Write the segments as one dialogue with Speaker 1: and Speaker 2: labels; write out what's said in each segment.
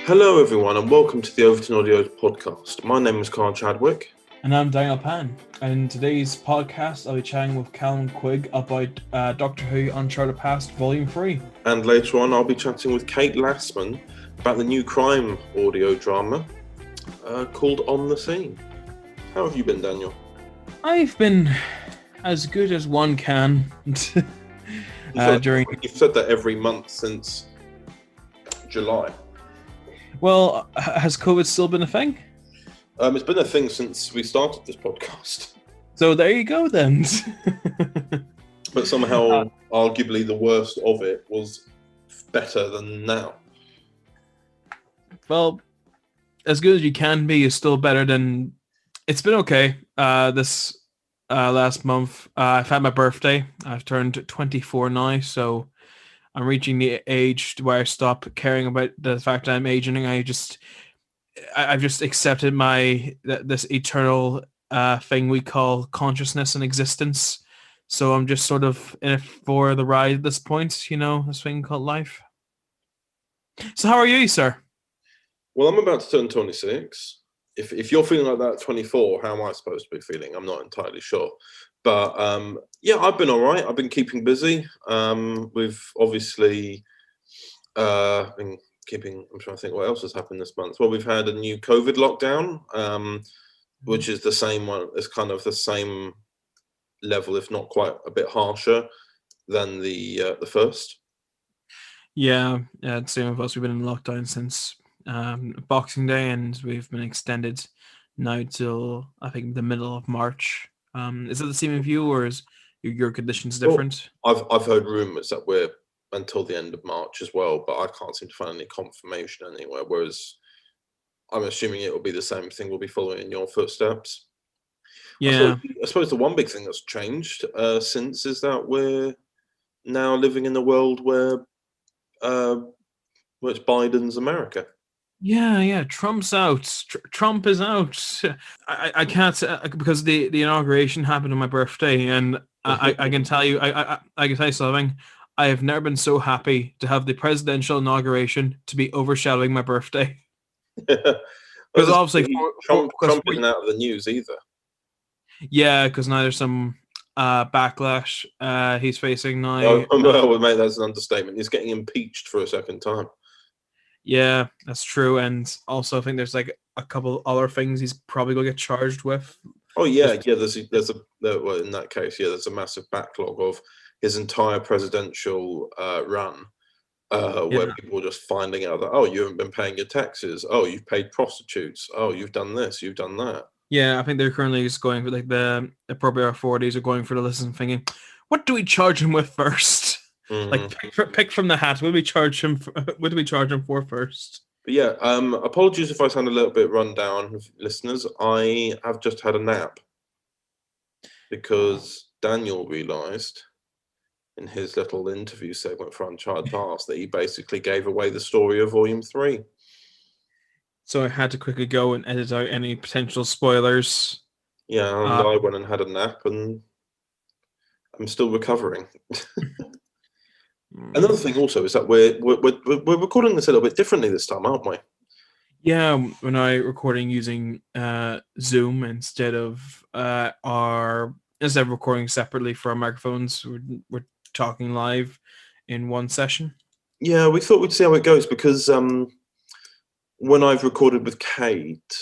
Speaker 1: Hello everyone and welcome to the Overton Audios podcast. My name is Carl Chadwick.
Speaker 2: And I'm Daniel Pan. And in today's podcast, I'll be chatting with Calum Quigg about Doctor Who Uncharted Past Volume 3.
Speaker 1: And later on, I'll be chatting with Kate Lassman about the new crime audio drama called On the Scene. How have you been, Daniel?
Speaker 2: I've been as good as one can.
Speaker 1: You've said that every month since July.
Speaker 2: Well, has COVID still been a thing?
Speaker 1: It's been a thing since we started this podcast.
Speaker 2: So there you go then.
Speaker 1: But somehow, arguably, the worst of it was better than now.
Speaker 2: Well, as good as you can be is still better than... It's been okay. This last month, I've had my birthday. I've turned 24 now, so I'm reaching the age where I stop caring about the fact that I'm aging. I've just accepted this eternal thing we call consciousness and existence. So I'm just sort of in it for the ride at this point, this thing called life. So how are you, sir?
Speaker 1: Well, I'm about to turn 26. If you're feeling like that at 24, how am I supposed to be feeling? I'm not entirely sure. But yeah, I've been all right. I've been keeping busy. We've obviously been keeping... I'm trying to think what else has happened this month. Well, we've had a new COVID lockdown, which is the same one. It's kind of the same level, if not quite a bit harsher than the first.
Speaker 2: Yeah, same with us. We've been in lockdown since Boxing Day, and we've been extended now till I think the middle of March. Is it the same with you, or is your conditions different?
Speaker 1: Well, I've heard rumours that we're until the end of March as well, but I can't seem to find any confirmation anywhere. Whereas I'm assuming it will be the same thing. We'll be following in your footsteps.
Speaker 2: Yeah.
Speaker 1: I suppose the one big thing that's changed since is that we're now living in a world where it's Biden's America.
Speaker 2: Yeah. Trump's out. Trump is out. I can't say, because the inauguration happened on my birthday, and I can tell you, I can tell you something. I have never been so happy to have the presidential inauguration to be overshadowing my birthday. Because obviously,
Speaker 1: Trump isn't out of the news either.
Speaker 2: Yeah, because now there's some backlash he's facing now.
Speaker 1: Well, mate, that's an understatement. He's getting impeached for a second time.
Speaker 2: Yeah, that's true. And also, I think there's like a couple other things he's probably going to get charged with.
Speaker 1: Oh yeah. There's well, in that case, there's a massive backlog of his entire presidential run, where people are just finding out that, oh, you haven't been paying your taxes. Oh, you've paid prostitutes. Oh, you've done this. You've done that.
Speaker 2: Yeah, I think they're currently just going for, like, the appropriate authorities are going for the list and thinking, what do we charge him with first?
Speaker 1: Mm-hmm.
Speaker 2: Like, pick from the hat. What do we charge him for first?
Speaker 1: But yeah, apologies if I sound a little bit run down, listeners. I have just had a nap because Daniel realised in his little interview segment for Uncharted Past that he basically gave away the story of Volume 3.
Speaker 2: So I had to quickly go and edit out any potential spoilers.
Speaker 1: Yeah, and I went and had a nap, and I'm still recovering. Another thing also is that we're recording this a little bit differently this time, aren't we?
Speaker 2: Yeah, we're now recording using Zoom instead of recording separately for our microphones. We're talking live in one session. Yeah,
Speaker 1: we thought we'd see how it goes because when I've recorded with Kate,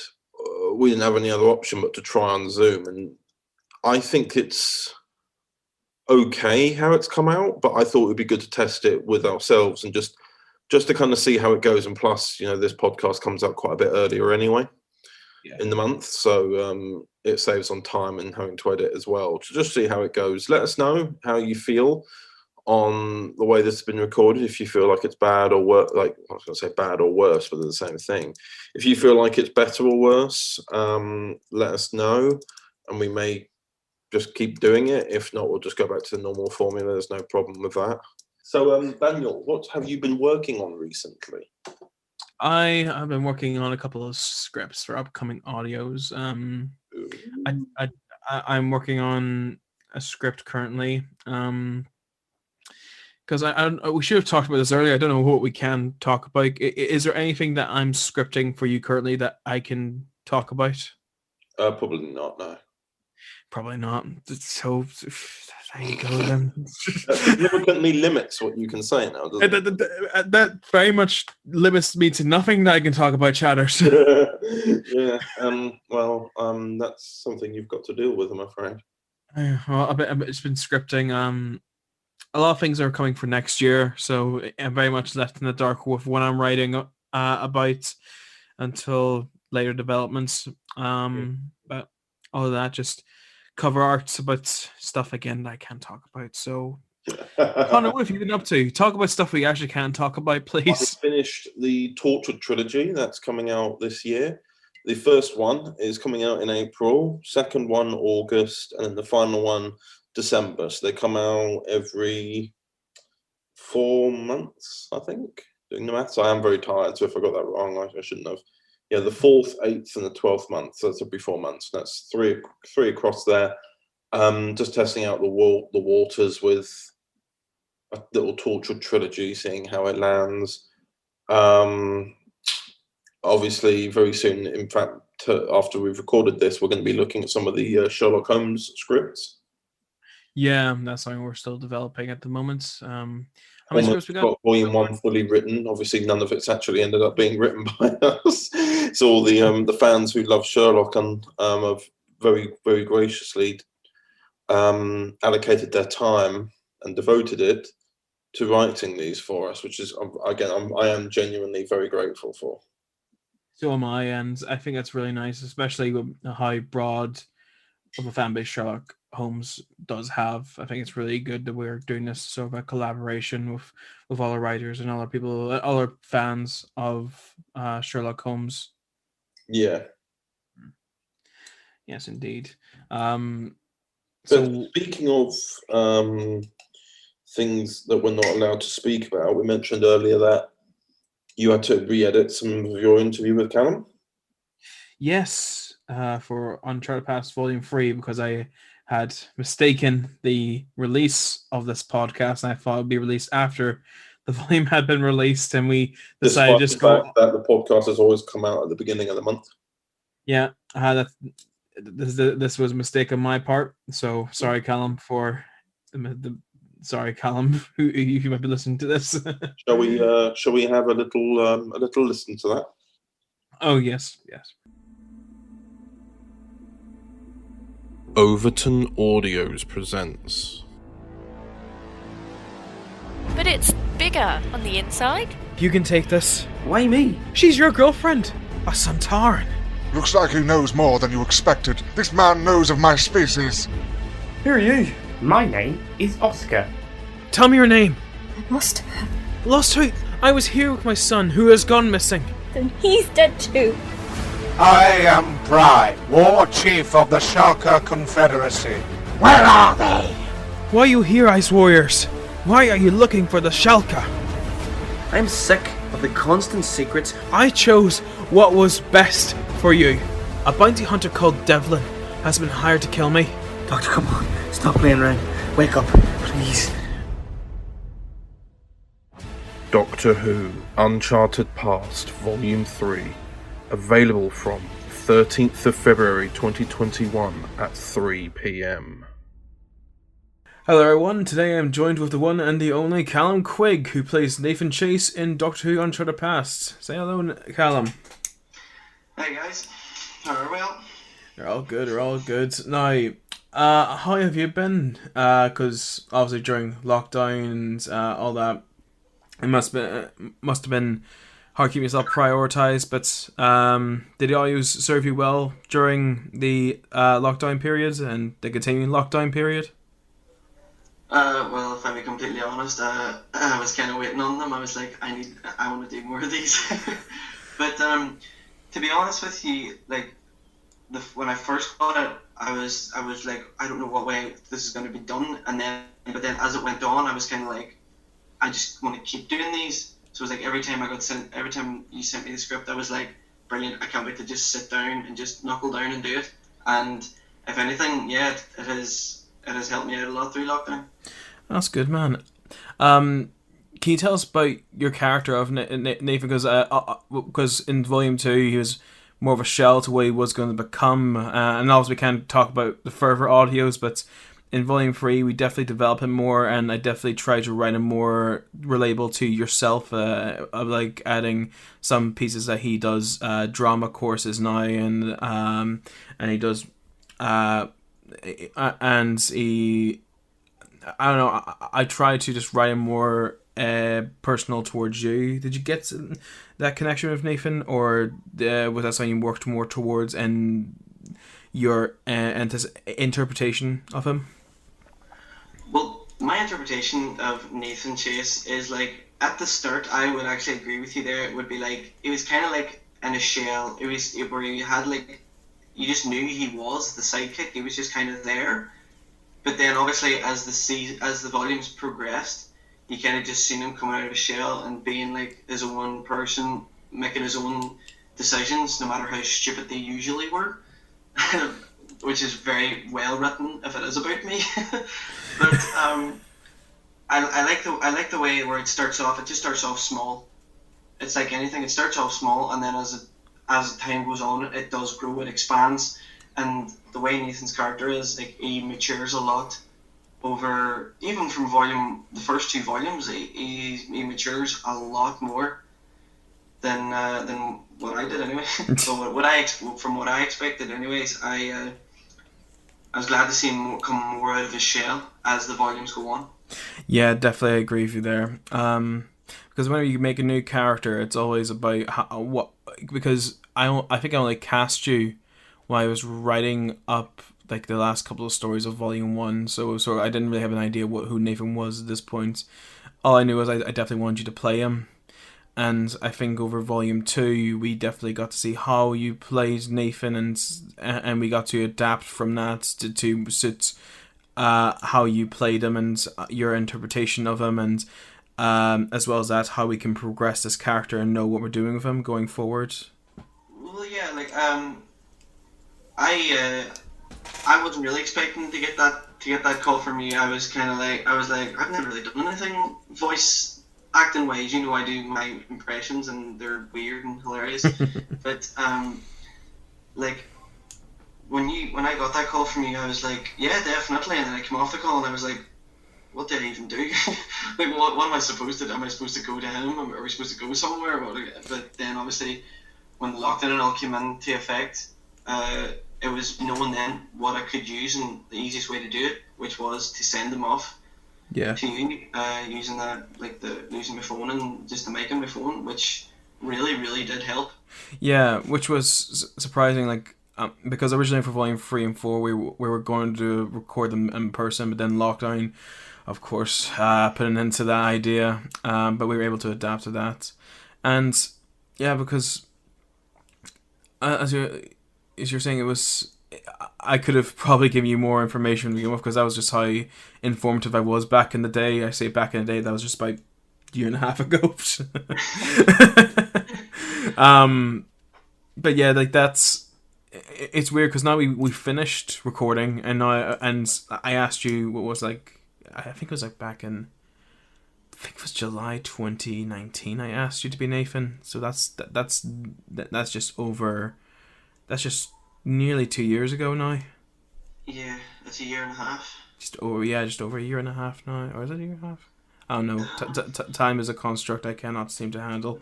Speaker 1: we didn't have any other option but to try on Zoom, and I think it's okay how it's come out, but I thought it would be good to test it with ourselves and just to kind of see how it goes. And plus, this podcast comes out quite a bit earlier anyway in the month, so it saves on time and having to edit as well. To just see how it goes. Let us know how you feel on the way this has been recorded. If you feel like it's bad or worse, like I was going to say bad or worse, but they're the same thing. If you feel like it's better or worse, let us know, and we may just keep doing it. If not, we'll just go back to the normal formula. There's no problem with that. So, Daniel, what have you been working on recently?
Speaker 2: I have been working on a couple of scripts for upcoming audios. I'm working on a script currently. Because we should have talked about this earlier. I don't know what we can talk about. Is there anything that I'm scripting for you currently that I can talk about?
Speaker 1: Probably not. No.
Speaker 2: Probably not. So there you go then.
Speaker 1: That significantly limits what you can say now, doesn't it?
Speaker 2: That very much limits me to nothing that I can talk about, chatters.
Speaker 1: Yeah. Well, that's something you've got to deal with, I'm afraid.
Speaker 2: Well, it's been scripting. A lot of things are coming for next year, so I'm very much left in the dark with what I'm writing about until later developments. But all of that, just cover arts about stuff again that I can't talk about. So, Connor, what have you been up to? Talk about stuff we actually can talk about, please.
Speaker 1: I finished the Tortured trilogy that's coming out this year. The first one is coming out in April, second one August, and then the final one December. So they come out every 4 months, I think. Doing the maths, I am very tired, so if I got that wrong, I shouldn't have. Yeah, the 4th, 8th, and the 12th month. So that's every 4 months. That's three across there. Just testing out the waters with a little Tortured trilogy, seeing how it lands. Obviously, very soon, in fact, after we've recorded this, we're going to be looking at some of the Sherlock Holmes scripts.
Speaker 2: Yeah, that's something we're still developing at the moment. How many scripts we got?
Speaker 1: Volume 1 fully written. Obviously, none of it's actually ended up being written by us. So all the fans who love Sherlock and have very, very graciously allocated their time and devoted it to writing these for us, which is, again, I am genuinely very grateful for.
Speaker 2: So am I, and I think that's really nice, especially with how broad of a fan base Sherlock Holmes does have. I think it's really good that we're doing this sort of a collaboration with all our writers and all our people, all our fans of Sherlock Holmes.
Speaker 1: Yeah.
Speaker 2: Yes, indeed.
Speaker 1: So speaking of things that we're not allowed to speak about, we mentioned earlier that you had to re-edit some of your interview with Calum.
Speaker 2: Yes, for Uncharted Past Volume 3, because I had mistaken the release of this podcast, and I thought it would be released after the volume had been released, and we decided
Speaker 1: just go that the podcast has always come out at the beginning of the month.
Speaker 2: Yeah, this was a mistake on my part. So sorry, Calum, for sorry, Calum, who you might be listening to this.
Speaker 1: Shall we have a little listen to that?
Speaker 2: Oh yes.
Speaker 1: Overton Audios presents.
Speaker 3: But it's bigger on the inside.
Speaker 4: You can take this.
Speaker 5: Why me?
Speaker 4: She's your girlfriend, a Santaran.
Speaker 6: Looks like he knows more than you expected. This man knows of my species.
Speaker 5: Who are you? My name is Oscar.
Speaker 4: Tell me your name.
Speaker 7: Lost him.
Speaker 4: Lost who? I was here with my son, who has gone missing.
Speaker 7: Then he's dead too.
Speaker 8: I am Pride, War Chief of the Shaka Confederacy. Where are they?
Speaker 4: Why are you here, Ice Warriors? Why are you looking for the Shalka?
Speaker 5: I'm sick of the constant secrets.
Speaker 4: I chose what was best for you. A bounty hunter called Devlin has been hired to kill me.
Speaker 5: Doctor, come on. Stop playing around. Wake up, please.
Speaker 1: Doctor Who Uncharted Past Volume 3. Available from 13th of February 2021 at 3 p.m.
Speaker 2: Hello everyone, today I'm joined with the one and the only Calum Quigg, who plays Nathan Chase in Doctor Who Uncharted Past. Say hello, Calum.
Speaker 9: Hey guys, how are we all?
Speaker 2: They're all good. Now, how have you been? Because obviously during lockdowns, all that, it must have been hard to keep yourself prioritised, but did the audios serve you well during the lockdown period and the continuing lockdown period?
Speaker 9: Well, if I be completely honest, I was kind of waiting on them. I was like, I want to do more of these. But to be honest with you, like when I first got it, I was like, I don't know what way this is going to be done. But then as it went on, I was kind of like, I just want to keep doing these. So it was like every time you sent me the script, I was like, brilliant! I can't wait to just sit down and just knuckle down and do it. And if anything, yeah, it has helped me out a lot through lockdown.
Speaker 2: That's good, man.
Speaker 4: Can you tell us about your character of Nathan? Because in Volume 2 he was more of a shell to what he was going to become, and obviously we can't talk about the further audios, but in Volume 3 we definitely develop him more, and I definitely try to write him more relatable to yourself, of like adding some pieces that he does drama courses now, and he does and he, I don't know, I try to just write him more personal towards you. Did you get that connection with Nathan, or was that something you worked more towards and your interpretation of him?
Speaker 9: Well, my interpretation of Nathan Chase is like, at the start, I would actually agree with you there. It would be like, it was kind of like in a shell. It was where you had like, you just knew he was the sidekick. He was just kind of there. But then obviously as the volumes progressed, you kind of just seen him coming out of a shell and being like his own person, making his own decisions, no matter how stupid they usually were, which is very well written if it is about me. But I like the way where it starts off. It just starts off small. It's like anything. It starts off small, and then as time goes on, it does grow. It expands, and the way Nathan's character is, like, he matures a lot. Over, even from the first 2 volumes, he matures a lot more than what I did anyway. So from what I expected anyways, I was glad to see him come more out of his shell as the volumes go on.
Speaker 4: Yeah, definitely agree with you there. Because whenever you make a new character, it's always about because I think I only cast you while I was writing up like the last couple of stories of Volume 1, so I didn't really have an idea who Nathan was at this point. All I knew was I definitely wanted you to play him, and I think over Volume 2 we definitely got to see how you played Nathan, and we got to adapt from that to suit how you played him and your interpretation of him, and as well as that, how we can progress this character and know what we're doing with him going forward.
Speaker 9: Well, yeah, like I wasn't really expecting to get that call from you. I was like, I've never really done anything voice acting wise. You know, I do my impressions and they're weird and hilarious. But like when I got that call from you, I was like, yeah, definitely. And then I came off the call and I was like, what did I even do? Like, what am I supposed to do? Am I supposed to go to him? Are we supposed to go somewhere? But then obviously when the lockdown and all came into effect, it was knowing then what I could use and the easiest way to do it, which was to send them off to you, using my phone and just the mic on my phone, which really, really did help.
Speaker 4: Yeah, which was surprising, like, because originally for Volume 3 and 4 we were going to record them in person, but then lockdown, of course, put an end to that idea, but we were able to adapt to that. And yeah, because as you're saying, it was, I could have probably given you more information to begin with, because that was just how informative I was back in the day. I say back in the day, that was just about a year and a half ago. But yeah, like, it's weird because now we finished recording, and I asked you what was, like, I think it was like back in, I think it was July 2019. I asked you to be Nathan, so that's just nearly 2 years ago now.
Speaker 9: Yeah, it's a year and a half.
Speaker 4: Just over a year and a half now, or is it a year and a half? I don't know. Time is a construct I cannot seem to handle.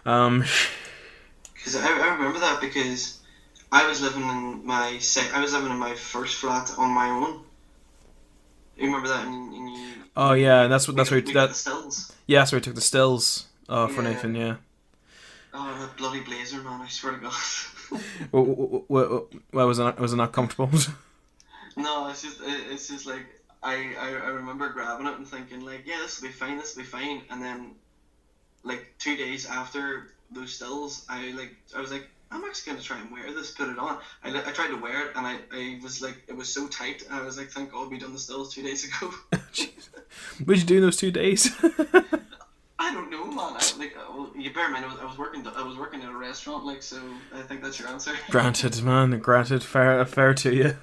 Speaker 9: Because I remember that, because I was living in my first flat on my own. You remember that?
Speaker 4: Oh yeah, that's where you took
Speaker 9: the stills.
Speaker 4: Yeah, that's where you took the stills. For Nathan, yeah.
Speaker 9: Oh, that bloody blazer, man! I swear to God.
Speaker 4: Well, was it not comfortable?
Speaker 9: No, it's just like I remember grabbing it and thinking, like, yeah, this will be fine, and then like 2 days after those stills, I was like, I'm actually gonna try and wear this, put it on. I tried to wear it, and I was like, it was so tight, and I was like, thank God we done the stills 2 days ago.
Speaker 4: What did you do in those 2 days?
Speaker 9: I don't know, man. You bear in mind, I was working at a restaurant, like, so I think that's your answer.
Speaker 4: Granted, man. Granted, fair to you.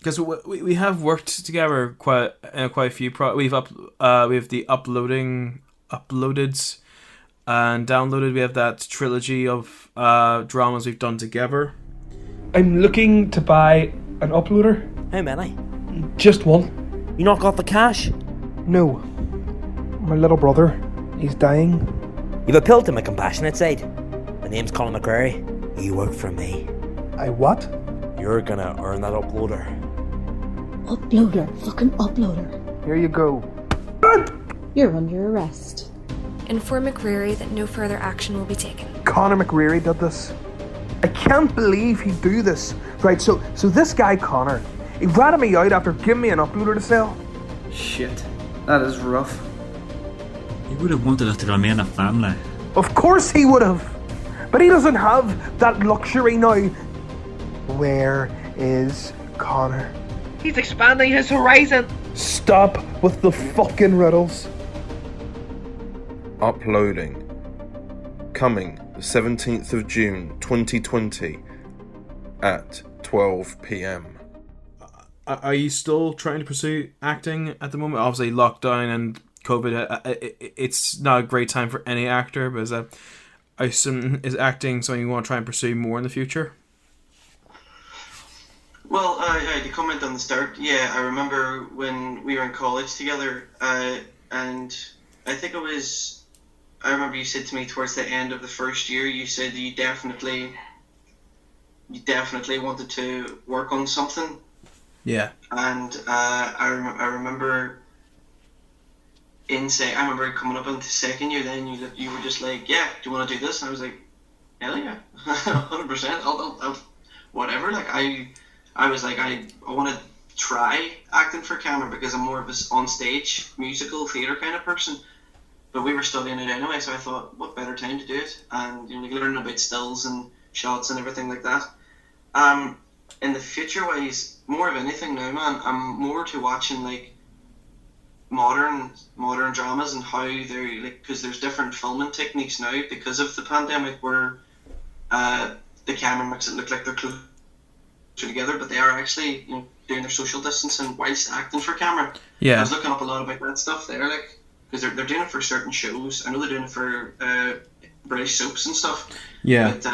Speaker 4: because we have worked together quite a few. We have the uploaded and downloaded. We have that trilogy of dramas we've done together.
Speaker 5: I'm looking to buy an uploader.
Speaker 10: How many?
Speaker 5: Just one.
Speaker 10: You not got the cash?
Speaker 5: No. My little brother, he's dying.
Speaker 10: You've appealed to my compassionate side. My name's Colin McCrary. You work for me.
Speaker 5: I what?
Speaker 10: You're gonna earn that uploader.
Speaker 7: Uploader. Fucking uploader.
Speaker 5: Here you go.
Speaker 7: You're under arrest.
Speaker 11: Inform McCreary that no further action will be taken.
Speaker 5: Conor McCreary did this. I can't believe he'd do this. Right, so this guy Conor, he ratted me out after giving me an uploader to sell.
Speaker 12: Shit, that is rough.
Speaker 13: He would have wanted us to remain a family.
Speaker 5: Of course he would have. But he doesn't have that luxury now. Where is Conor? He's expanding his horizon. Stop with the fucking riddles.
Speaker 1: Uploading. Coming the 17th of June 2020 at 12 p.m.
Speaker 4: Are you still trying to pursue acting at the moment? Obviously, lockdown and COVID, it's not a great time for any actor, but is acting something you want to try and pursue more in the future?
Speaker 9: Well, to comment on the start, yeah, I remember when we were in college together, and I think I remember you said to me towards the end of the first year, you said you definitely wanted to work on something.
Speaker 4: Yeah.
Speaker 9: And I remember I remember coming up into second year. Then you were just like, yeah, do you want to do this? And I was like, hell yeah, 100%. I'll whatever. Like I was like, I want to try acting for camera because I'm more of a on stage musical theatre kind of person. But we were studying it anyway, so I thought, what better time to do it? And like learning about stills and shots and everything like that. In the future wise, more of anything now, man, I'm more to watching like modern dramas and how they're like, because there's different filming techniques now because of the pandemic where the camera makes it look like they're closer together, but they are actually doing their social distancing whilst acting for camera.
Speaker 4: Yeah,
Speaker 9: I was looking up a lot about that stuff there, like because they're doing it for certain shows. I know they're doing it for British soaps and stuff.
Speaker 4: Yeah.
Speaker 9: But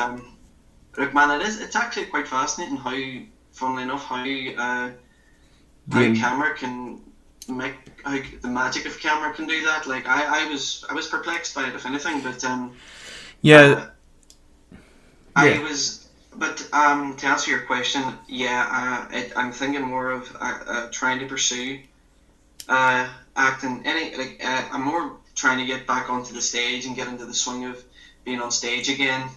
Speaker 9: look, man, it's actually quite fascinating how, funnily enough, how camera can make, how the magic of camera can do that. Like I was perplexed by it, if anything, but I was. But to answer your question, yeah, I'm thinking more of trying to pursue acting. I'm more trying to get back onto the stage and get into the swing of being on stage again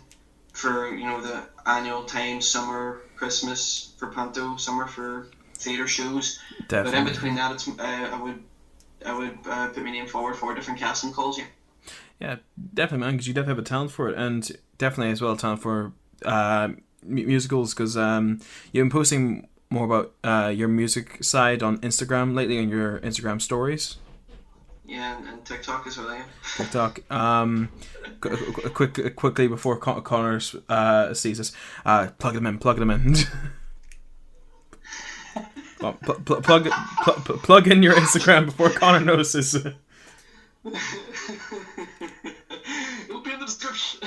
Speaker 9: for the annual times, summer, Christmas for Panto, summer for theatre shows. Definitely. But in between that, it's I would put my name forward for different casting calls.
Speaker 4: Yeah, definitely, man, because you definitely have a talent for it, and definitely as well a talent for musicals, because you've been posting more about your music side on Instagram lately, on your Instagram stories.
Speaker 9: Yeah, and TikTok as well. Yeah.
Speaker 4: TikTok. Quickly before Connor sees us, plug them in. Well, plug in your Instagram before Connor notices.
Speaker 9: It'll be in the description.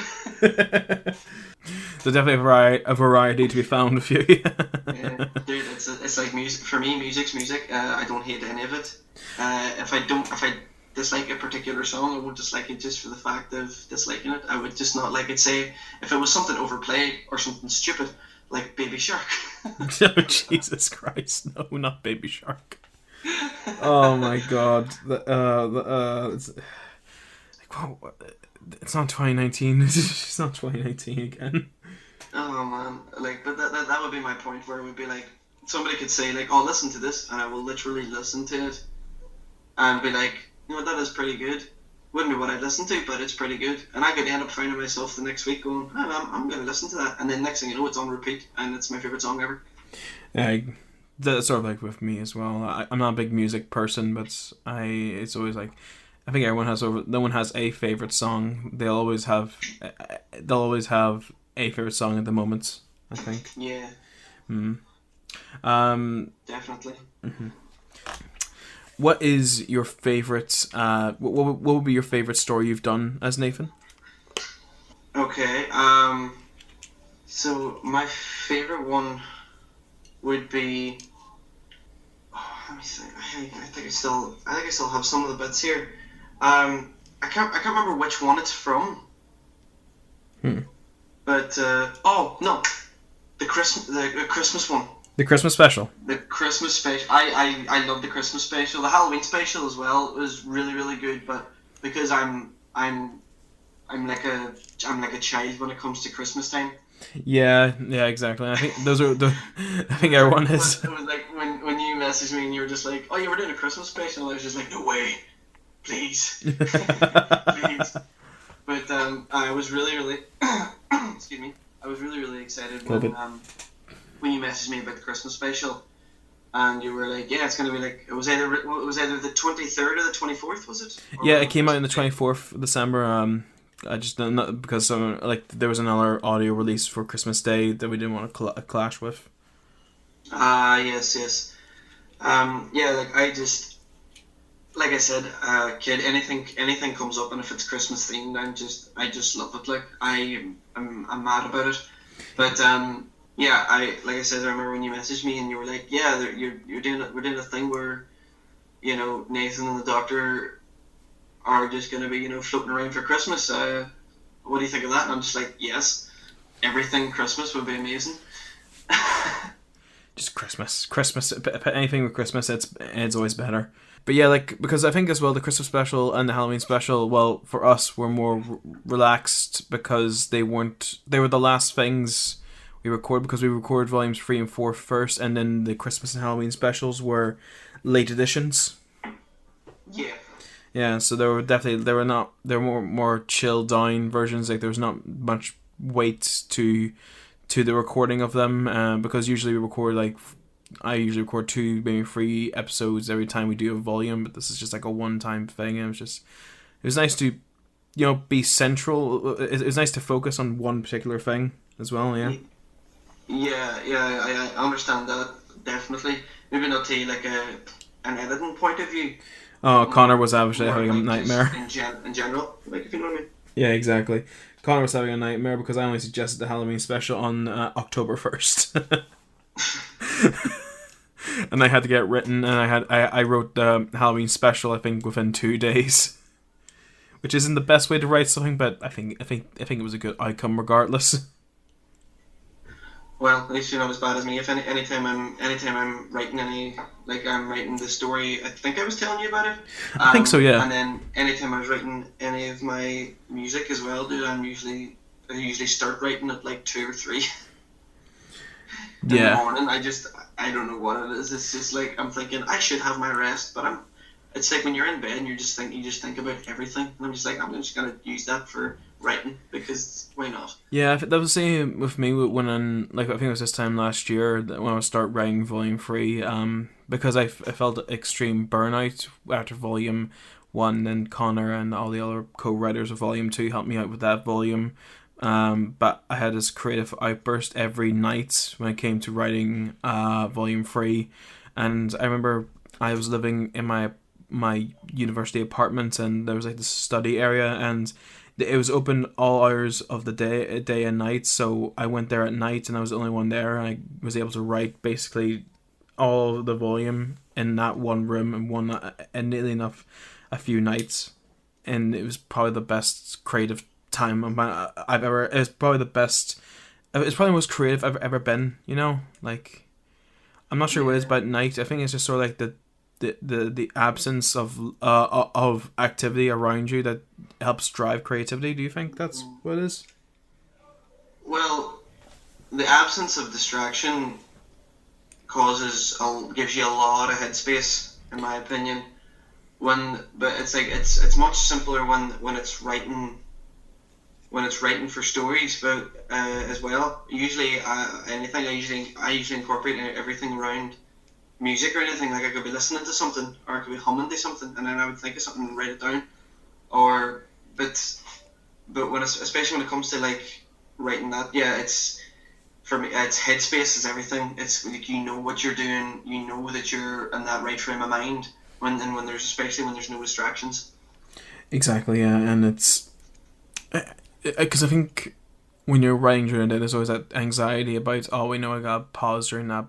Speaker 4: There's definitely a variety to be found with you.
Speaker 9: Yeah, dude, it's like music for me. Music's music. I don't hate any of it. If I dislike a particular song, I won't dislike it just for the fact of disliking it. I would just not like it. Say if it was something overplayed or something stupid, like Baby Shark.
Speaker 4: Oh, Jesus Christ! No, not Baby Shark. Oh my God! It's not 2019. It's not 2019 again.
Speaker 9: Oh man, but that would be my point, where it would be like somebody could say like, "Oh, listen to this," and I will literally listen to it and be like, that is pretty good. Wouldn't be what I'd listen to, but it's pretty good. And I could end up finding myself the next week going, I'm going to listen to that. And then next thing you know, it's on repeat, and it's my favourite song ever.
Speaker 4: Yeah, that's sort of like with me as well. I'm not a big music person, but it's always like, I think no one has a favourite song. They'll always have a favourite song at the moment, I think.
Speaker 9: Yeah. Definitely.
Speaker 4: Mm-hmm. What is your favorite? What would be your favorite story you've done as Nathan?
Speaker 9: Okay. So my favorite one would be. Oh, let me think. I think I still have some of the bits here. I can't remember which one it's from. But oh no, the Christmas one.
Speaker 4: The Christmas special.
Speaker 9: The Christmas special. I love the Christmas special. The Halloween special as well was really, really good. But because I'm like a child when it comes to Christmas time.
Speaker 4: Yeah, exactly. I think those are the. I think everyone is.
Speaker 9: It was like when you messaged me and you were just like, "Oh, you were doing a Christmas special." I was just like, "No way, please, please." But I was really, excuse me. I was really excited when you messaged me about the Christmas special, and you were like, "Yeah, it's gonna be like it was either the 23rd or the 24th, was it?"
Speaker 4: Yeah, it came out on the 24th of December. I just not because there was another audio release for Christmas Day that we didn't want to clash with.
Speaker 9: Yes. Yeah, like I said, kid, anything comes up, and if it's Christmas themed, I just love it. Like I'm mad about it. But yeah, like I said, I remember when you messaged me and you were like, yeah, we're doing a thing where, Nathan and the Doctor are just going to be, floating around for Christmas. What do you think of that? And I'm just like, yes, everything Christmas would be amazing.
Speaker 4: Just Christmas, anything with Christmas, it's always better. But yeah, because I think as well the Christmas special and the Halloween special, well, for us, were more relaxed because they were the last things we record, because we recorded volumes 3 and 4 first, and then the Christmas and Halloween specials were late editions.
Speaker 9: Yeah.
Speaker 4: Yeah, so they were more chilled down versions. Like there was not much weight to the recording of them, because usually we record I usually record 2, maybe 3 episodes every time we do a volume, but this is just like a one-time thing. And it was nice to be central. It was nice to focus on one particular thing as well. Yeah.
Speaker 9: Yeah, I understand that definitely. Maybe not to like an editing point of view.
Speaker 4: Oh, Connor was obviously having a nightmare.
Speaker 9: In general, if you know what I mean.
Speaker 4: Yeah, exactly. Connor was having a nightmare because I only suggested the Halloween special on October 1st. And I had to get written, and I wrote the Halloween special, I think, within 2 days. Which isn't the best way to write something, but I think it was a good outcome regardless.
Speaker 9: Well, at least you're not as bad as me. If anytime I'm writing I'm writing the story, I think I was telling you about it.
Speaker 4: I think so, yeah.
Speaker 9: And then anytime I was writing any of my music as well, dude, I usually start writing at like 2 or 3 in the morning. I don't know what it is. It's just like I'm thinking I should have my rest, but it's like when you're in bed and you just think about everything. And I'm just like, I'm just gonna use that for writing because why not?
Speaker 4: Yeah, that was the same with me when I think it was this time last year that when I would start writing Volume 3. Because I felt extreme burnout after Volume 1, and Connor and all the other co-writers of Volume 2 helped me out with that volume. But I had this creative outburst every night when it came to writing Volume 3. And I remember I was living in my university apartment, and there was like this study area, and it was open all hours of the day and night. So I went there at night, and I was the only one there, and I was able to write basically all of the volume in that one room and nearly enough a few nights. And it was probably the best creative time I've ever. It's probably the best. It's probably the most creative I've ever been. Like I'm not sure what it is about night. I think it's just sort of like the absence of activity around you that helps drive creativity. Do you think that's what it is?
Speaker 9: Well, the absence of distraction gives you a lot of headspace, in my opinion. But it's like it's much simpler when it's writing for stories, but as well. Usually, anything I usually incorporate everything around music or anything. Like I could be listening to something, or I could be humming to something, and then I would think of something and write it down. But especially when it comes to like writing that, yeah, for me, it's headspace is everything. It's like you know what you're doing, you know that you're in that right frame of mind when especially when there's no distractions.
Speaker 4: Exactly, yeah, and it's because I think when you're writing during the day, there's always that anxiety about, oh, we know I got pause during that.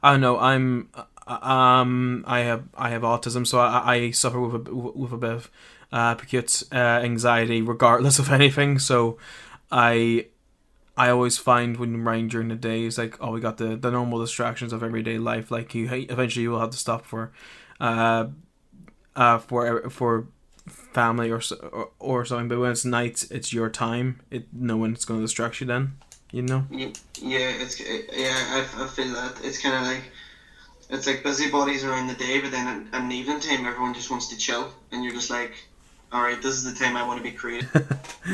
Speaker 4: I don't know. I have autism, so I suffer with a bit of acute anxiety, regardless of anything. So I always find when I'm writing during the day, it's like, oh, we got the normal distractions of everyday life. Like eventually you will have to stop for family or something. But when it's night, it's your time. No one's going to distract you then. You know.
Speaker 9: Yeah, I feel that it's kind of like it's like busybodies around the day, but then at an evening time, everyone just wants to chill, and you're just like, all right, this is the time I want to be creative.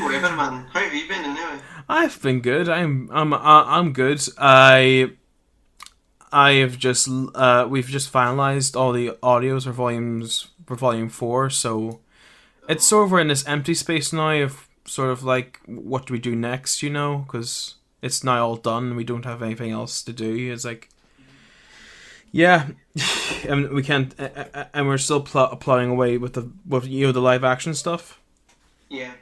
Speaker 9: Whatever, man. How have you been anyway?
Speaker 4: I've been good. I'm good. I have just we've just finalized all the audios for volume 4, so it's sort of we're in this empty space now of sort of like, what do we do next, you know, because it's now all done and we don't have anything else to do. It's like, yeah, I mean, we can't, and we're still plotting away with the live action stuff.
Speaker 9: Yeah.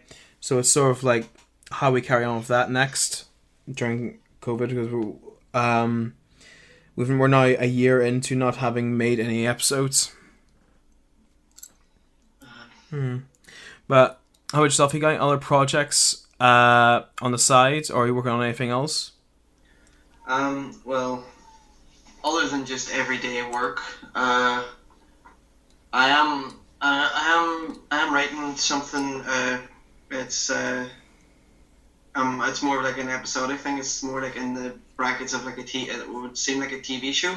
Speaker 4: So it's sort of like how we carry on with that next during COVID, because we're now a year into not having made any episodes. But how about yourself? You got any other projects on the side, or are you working on anything else?
Speaker 9: Well, other than just everyday work, I am writing something. It's more like an episodic thing. It's more like in the brackets of like it would seem like a TV show,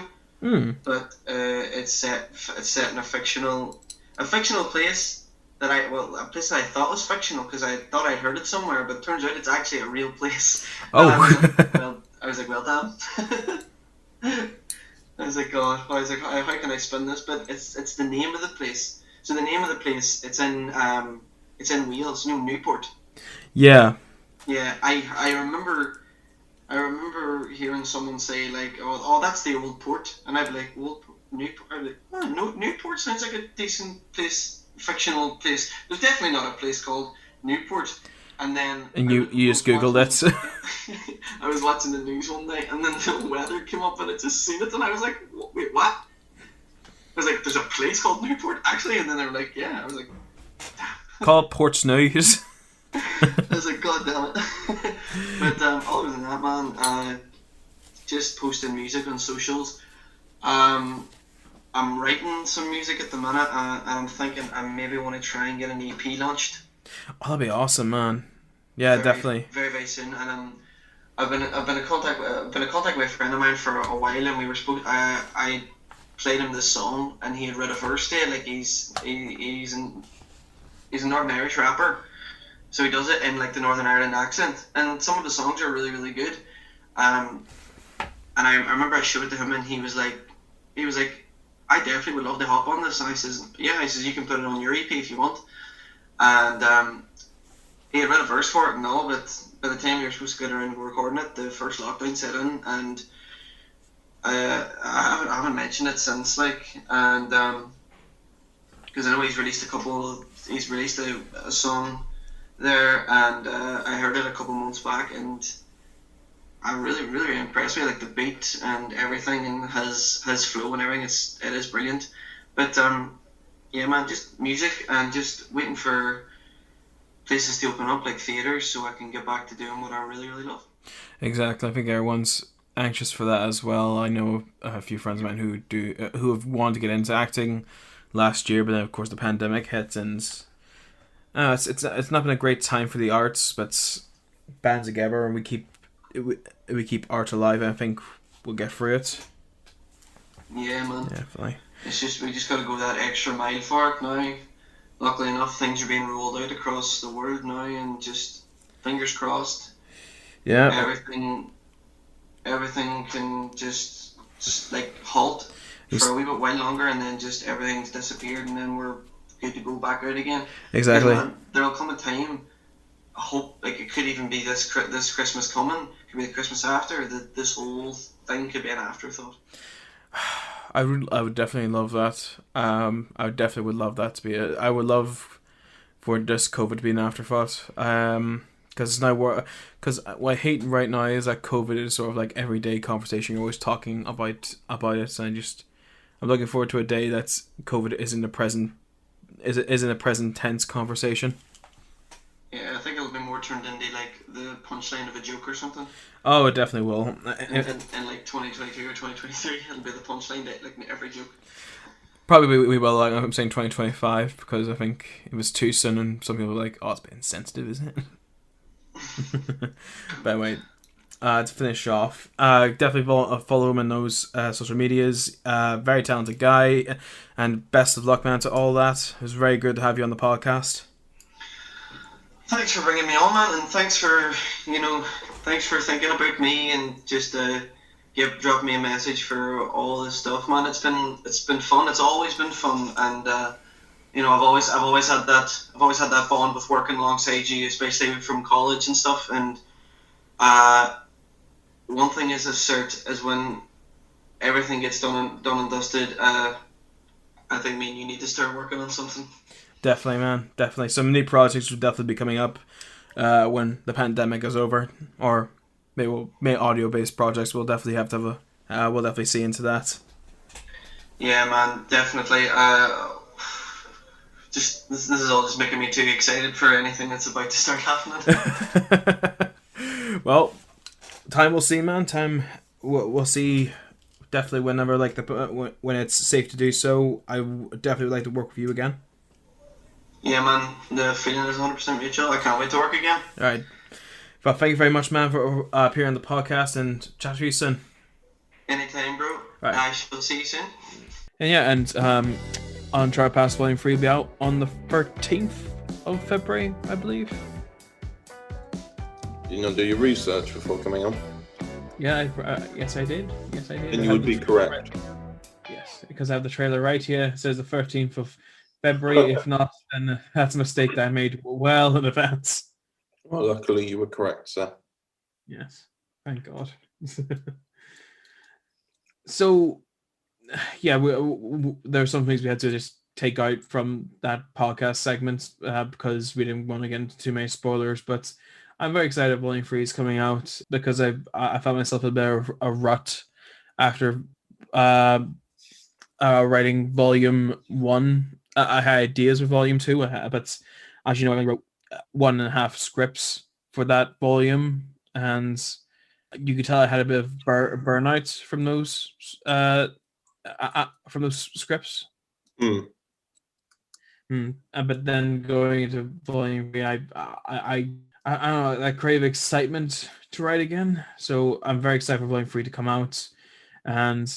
Speaker 9: but it's set in a fictional place that a place that I thought was fictional because I thought I'd heard it somewhere, but it turns out it's actually a real place.
Speaker 4: Oh.
Speaker 9: I was like, well, damn. I was like, God. I was like, how can I spin this? But it's the name of the place. So the name of the place, it's in Wales, Newport.
Speaker 4: Yeah.
Speaker 9: Yeah, I remember hearing someone say like, oh, that's the old port, and I'd be like, old Newport. I'd be like, oh, no, Newport sounds like a decent place, fictional place. There's definitely not a place called Newport. And then
Speaker 4: you just googled it.
Speaker 9: I was watching the news one night, and then the weather came up, and I just seen it, and I was like, wait, what? I was like, there's a place called Newport actually, and then they were like, yeah. I was like, damn.
Speaker 4: Call it Portsmouth.
Speaker 9: I was like, God damn it. But other than that, man, just posting music on socials. I'm writing some music at the minute, and I'm thinking I maybe want to try and get an EP launched.
Speaker 4: Oh, that'd be awesome, man. Yeah, definitely.
Speaker 9: Very, very soon. And I've been in contact with a friend of mine for a while, and we were I played him this song, and he had read a verse to it. Like he's an Northern Irish rapper, so he does it in like the Northern Ireland accent, and some of the songs are really, really good. And I remember I showed it to him, and he was like, I definitely would love to hop on this. And I says, yeah, you can put it on your EP if you want. And he had read a verse for it and all, but by the time you're supposed to get around recording it, the first lockdown set in, and I haven't mentioned it since, like, and because I know he's released a song there, and I heard it a couple months back, and I'm really, really impressed with like the beat and everything, and his flow and everything. It is brilliant, but yeah, man, just music and just waiting for places to open up, like theaters, so I can get back to doing what I really, really love.
Speaker 4: Exactly. I think everyone's anxious for that as well. I know a few friends of mine who have wanted to get into acting last year, but then of course the pandemic hit, and it's not been a great time for the arts, but band together and we keep art alive. I think we'll get through it.
Speaker 9: Yeah, man.
Speaker 4: Definitely.
Speaker 9: It's just we just got to go that extra mile for it now. Luckily enough, things are being rolled out across the world now, and just fingers crossed.
Speaker 4: Yeah.
Speaker 9: Everything can just like halt for a wee bit while longer, and then just everything's disappeared, and then we're good to go back out again.
Speaker 4: Exactly.
Speaker 9: There'll come a time hope like it could even be this Christmas coming, could be the Christmas after. That this whole thing could be an afterthought.
Speaker 4: I would definitely love that. I definitely would love that to be it. I would love for this COVID to be an afterthought. Because it's now because what I hate right now is that COVID is sort of like everyday conversation. You're always talking about it, and I'm looking forward to a day that's COVID isn't a present tense conversation.
Speaker 9: Yeah, I think it'll be more turned into like the punchline of a joke or something.
Speaker 4: Oh, it definitely will.
Speaker 9: In like 2022 or 2023, it'll be the punchline that like every joke.
Speaker 4: Probably we will. Like, I'm saying 2025 because I think it was too soon, and some people were like, "Oh, it's a bit insensitive, isn't it?" But anyway, to finish off, definitely follow him on those social medias. Very talented guy, and best of luck, man, to all that. It was very good to have you on the podcast.
Speaker 9: Thanks for bringing me on, man, and thanks for thinking about me and just drop me a message for all this stuff, man. It's been fun. It's always been fun, and I've always had that bond with working alongside you, especially from college and stuff. And one thing is is when everything gets done and dusted, I think me and you need to start working on something.
Speaker 4: Definitely, man. Definitely. Some new projects will definitely be coming up when the pandemic is over, or maybe audio-based projects. We'll definitely have to have we'll definitely see into that.
Speaker 9: Yeah, man. Definitely. This is all just making me too excited for anything that's about to start happening.
Speaker 4: Well, time will see, man. Time we'll see. Definitely whenever when it's safe to do so. I definitely would like to work with you again.
Speaker 9: Yeah, man. The feeling is 100% mutual. I can't wait to work again.
Speaker 4: All right. Well, thank you very much, man, for appearing on the podcast, and chat to you soon.
Speaker 9: Anytime, bro.
Speaker 4: Right.
Speaker 9: I shall see you soon.
Speaker 2: And yeah, and Uncharted Past Volume 3 will be out on the 13th of February, I believe.
Speaker 1: Did you not do your research before coming on?
Speaker 2: Yeah, yes I did.
Speaker 1: And you would be correct.
Speaker 2: Yes, because I have the trailer right here. It says the 13th of February. If not, then that's a mistake that I made well in advance.
Speaker 1: Well, luckily you were correct, sir.
Speaker 2: Yes, thank God. So, yeah, there are some things we had to just take out from that podcast segment because we didn't want to get into too many spoilers. But I'm very excited Volume 3 is coming out because I found myself a bit of a rut after writing Volume 1. I had ideas with Volume 2, but as you know, I only wrote 1.5 scripts for that volume, and you could tell I had a bit of burnout from those scripts. But then going into Volume 3, I don't know, I crave excitement to write again. So I'm very excited for Volume 3 to come out, and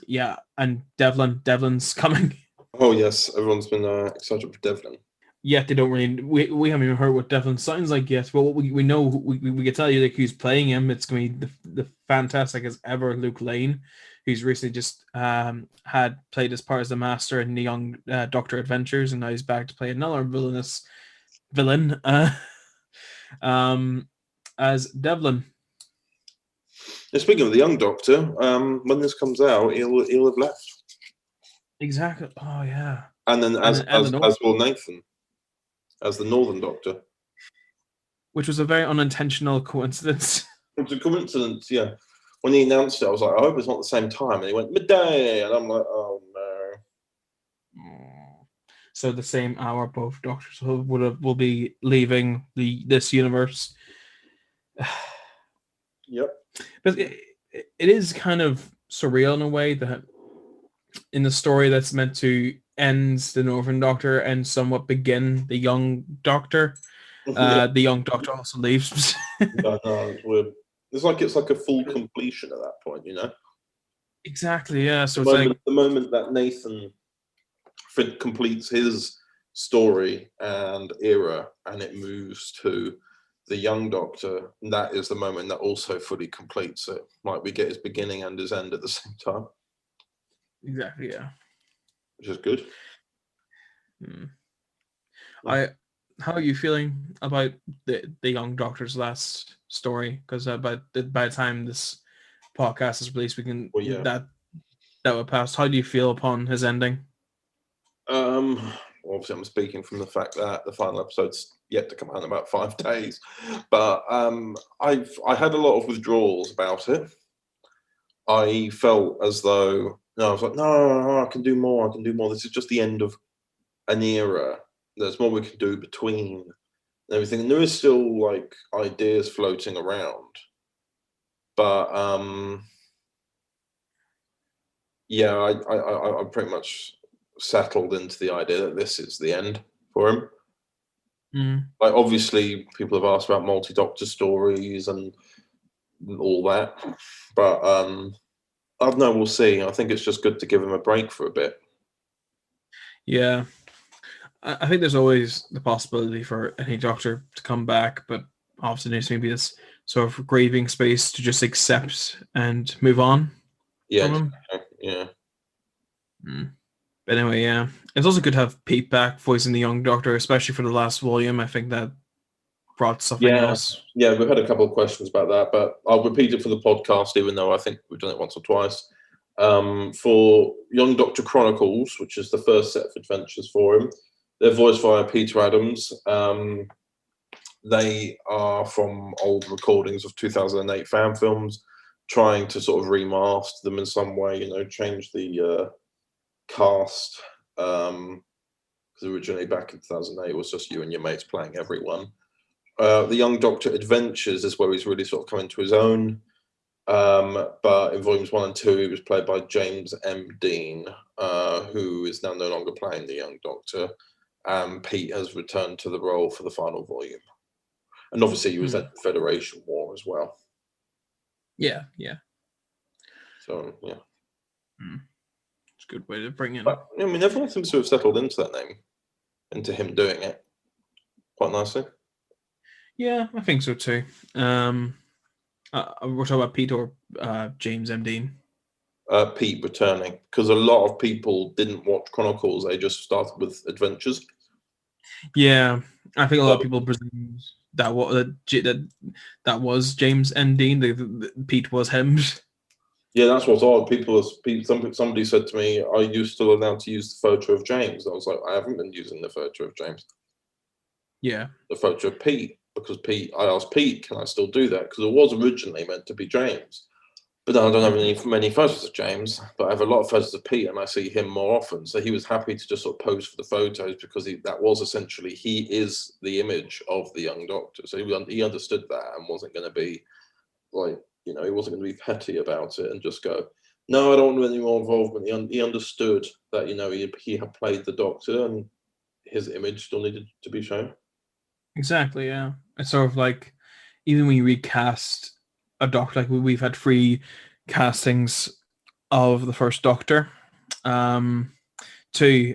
Speaker 2: yeah, and Devlin's coming.
Speaker 1: Oh yes, everyone's been excited for Devlin.
Speaker 2: Yet they don't really. We haven't even heard what Devlin sounds like yet. But what we know, we can tell you like who's playing him. It's going to be the fantastic as ever Luke Lane, who's recently just had played as part of the Master in the Young Doctor Adventures, and now he's back to play another villain as Devlin.
Speaker 1: Speaking of the Young Doctor, when this comes out, he'll have left.
Speaker 2: Exactly. Oh yeah.
Speaker 1: And then as will Nathan, as the Northern Doctor,
Speaker 2: which was a very unintentional coincidence.
Speaker 1: It's a coincidence, yeah. When he announced it, I was like, I hope it's not the same time. And he went midday, and I'm like, oh no.
Speaker 2: So the same hour both Doctors will be leaving this universe.
Speaker 1: Yep.
Speaker 2: But it is kind of surreal in a way that in the story that's meant to end the Northern Doctor and somewhat begin the Young Doctor. The Young Doctor also leaves.
Speaker 1: No, it's weird. It's like a full completion at that point, you know.
Speaker 2: Exactly. Yeah. So
Speaker 1: the moment that Nathan completes his story and era, and it moves to the Young Doctor, that is the moment that also fully completes it. Like we get his beginning and his end at the same time.
Speaker 2: Exactly. Yeah.
Speaker 1: Which is good.
Speaker 2: I how are you feeling about the Young Doctor's last story? Because by the time this podcast is released, we can that would pass. How do you feel upon his ending?
Speaker 1: Obviously, I'm speaking from the fact that the final episode's yet to come out in about 5 days, but I had a lot of withdrawals about it. I felt as though I was like, no, I can do more. I can do more. This is just the end of an era. There's more we can do between and everything. And there is still like ideas floating around, but yeah, I pretty much settled into the idea that this is the end for him. Like, obviously, people have asked about multi-Doctor stories and all that, but I don't know. We'll see. I think it's just good to give him a break for a bit.
Speaker 2: Yeah, I think there's always the possibility for any Doctor to come back, but obviously there's maybe this sort of grieving space to just accept and move on.
Speaker 1: Yeah,
Speaker 2: from him.
Speaker 1: Yeah.
Speaker 2: But anyway, yeah, it's also good to have Pete back voicing the Young Doctor, especially for the last volume. I think that brought something else.
Speaker 1: Yeah, we've had a couple of questions about that, but I'll repeat it for the podcast, even though I think we've done it once or twice. For Young Doctor Chronicles, which is the first set of adventures for him, they're voiced by Peter Adams. They are from old recordings of 2008 fan films, trying to sort of remaster them in some way, change the cast. Because originally back in 2008, it was just you and your mates playing everyone. The Young Doctor Adventures is where he's really sort of come into his own. But in volumes 1 and 2, he was played by James M. Dean, who is now no longer playing the Young Doctor. Pete has returned to the role for the final volume. And obviously he was at the Federation War as well.
Speaker 2: Yeah.
Speaker 1: So, yeah.
Speaker 2: It's a good way to bring in.
Speaker 1: But, I mean, everyone seems to have settled into that name, into him doing it quite nicely.
Speaker 2: Yeah, I think so too. We're talking about Pete or James M. Dean?
Speaker 1: Pete returning, because a lot of people didn't watch Chronicles, they just started with Adventures.
Speaker 2: Yeah, I think a lot of people presume that was James M. Dean. Pete was him.
Speaker 1: Yeah, that's what's odd. Somebody said to me, "Are you still allowed to use the photo of James?" And I was like, "I haven't been using the photo of James."
Speaker 2: Yeah,
Speaker 1: the photo of Pete, because I asked Pete, "Can I still do that?" Because it was originally meant to be James, but then I don't have many photos of James, but I have a lot of photos of Pete, and I see him more often. So he was happy to just sort of pose for the photos because that was essentially he is the image of the Young Doctor. So he understood that and wasn't going to be like. He wasn't going to be petty about it and just go, no, I don't want any more involvement. He understood that, he had played the Doctor and his image still needed to be shown.
Speaker 2: Exactly, yeah. It's sort of like, even when you recast a Doctor, like we've had 3 castings of the first Doctor. 2,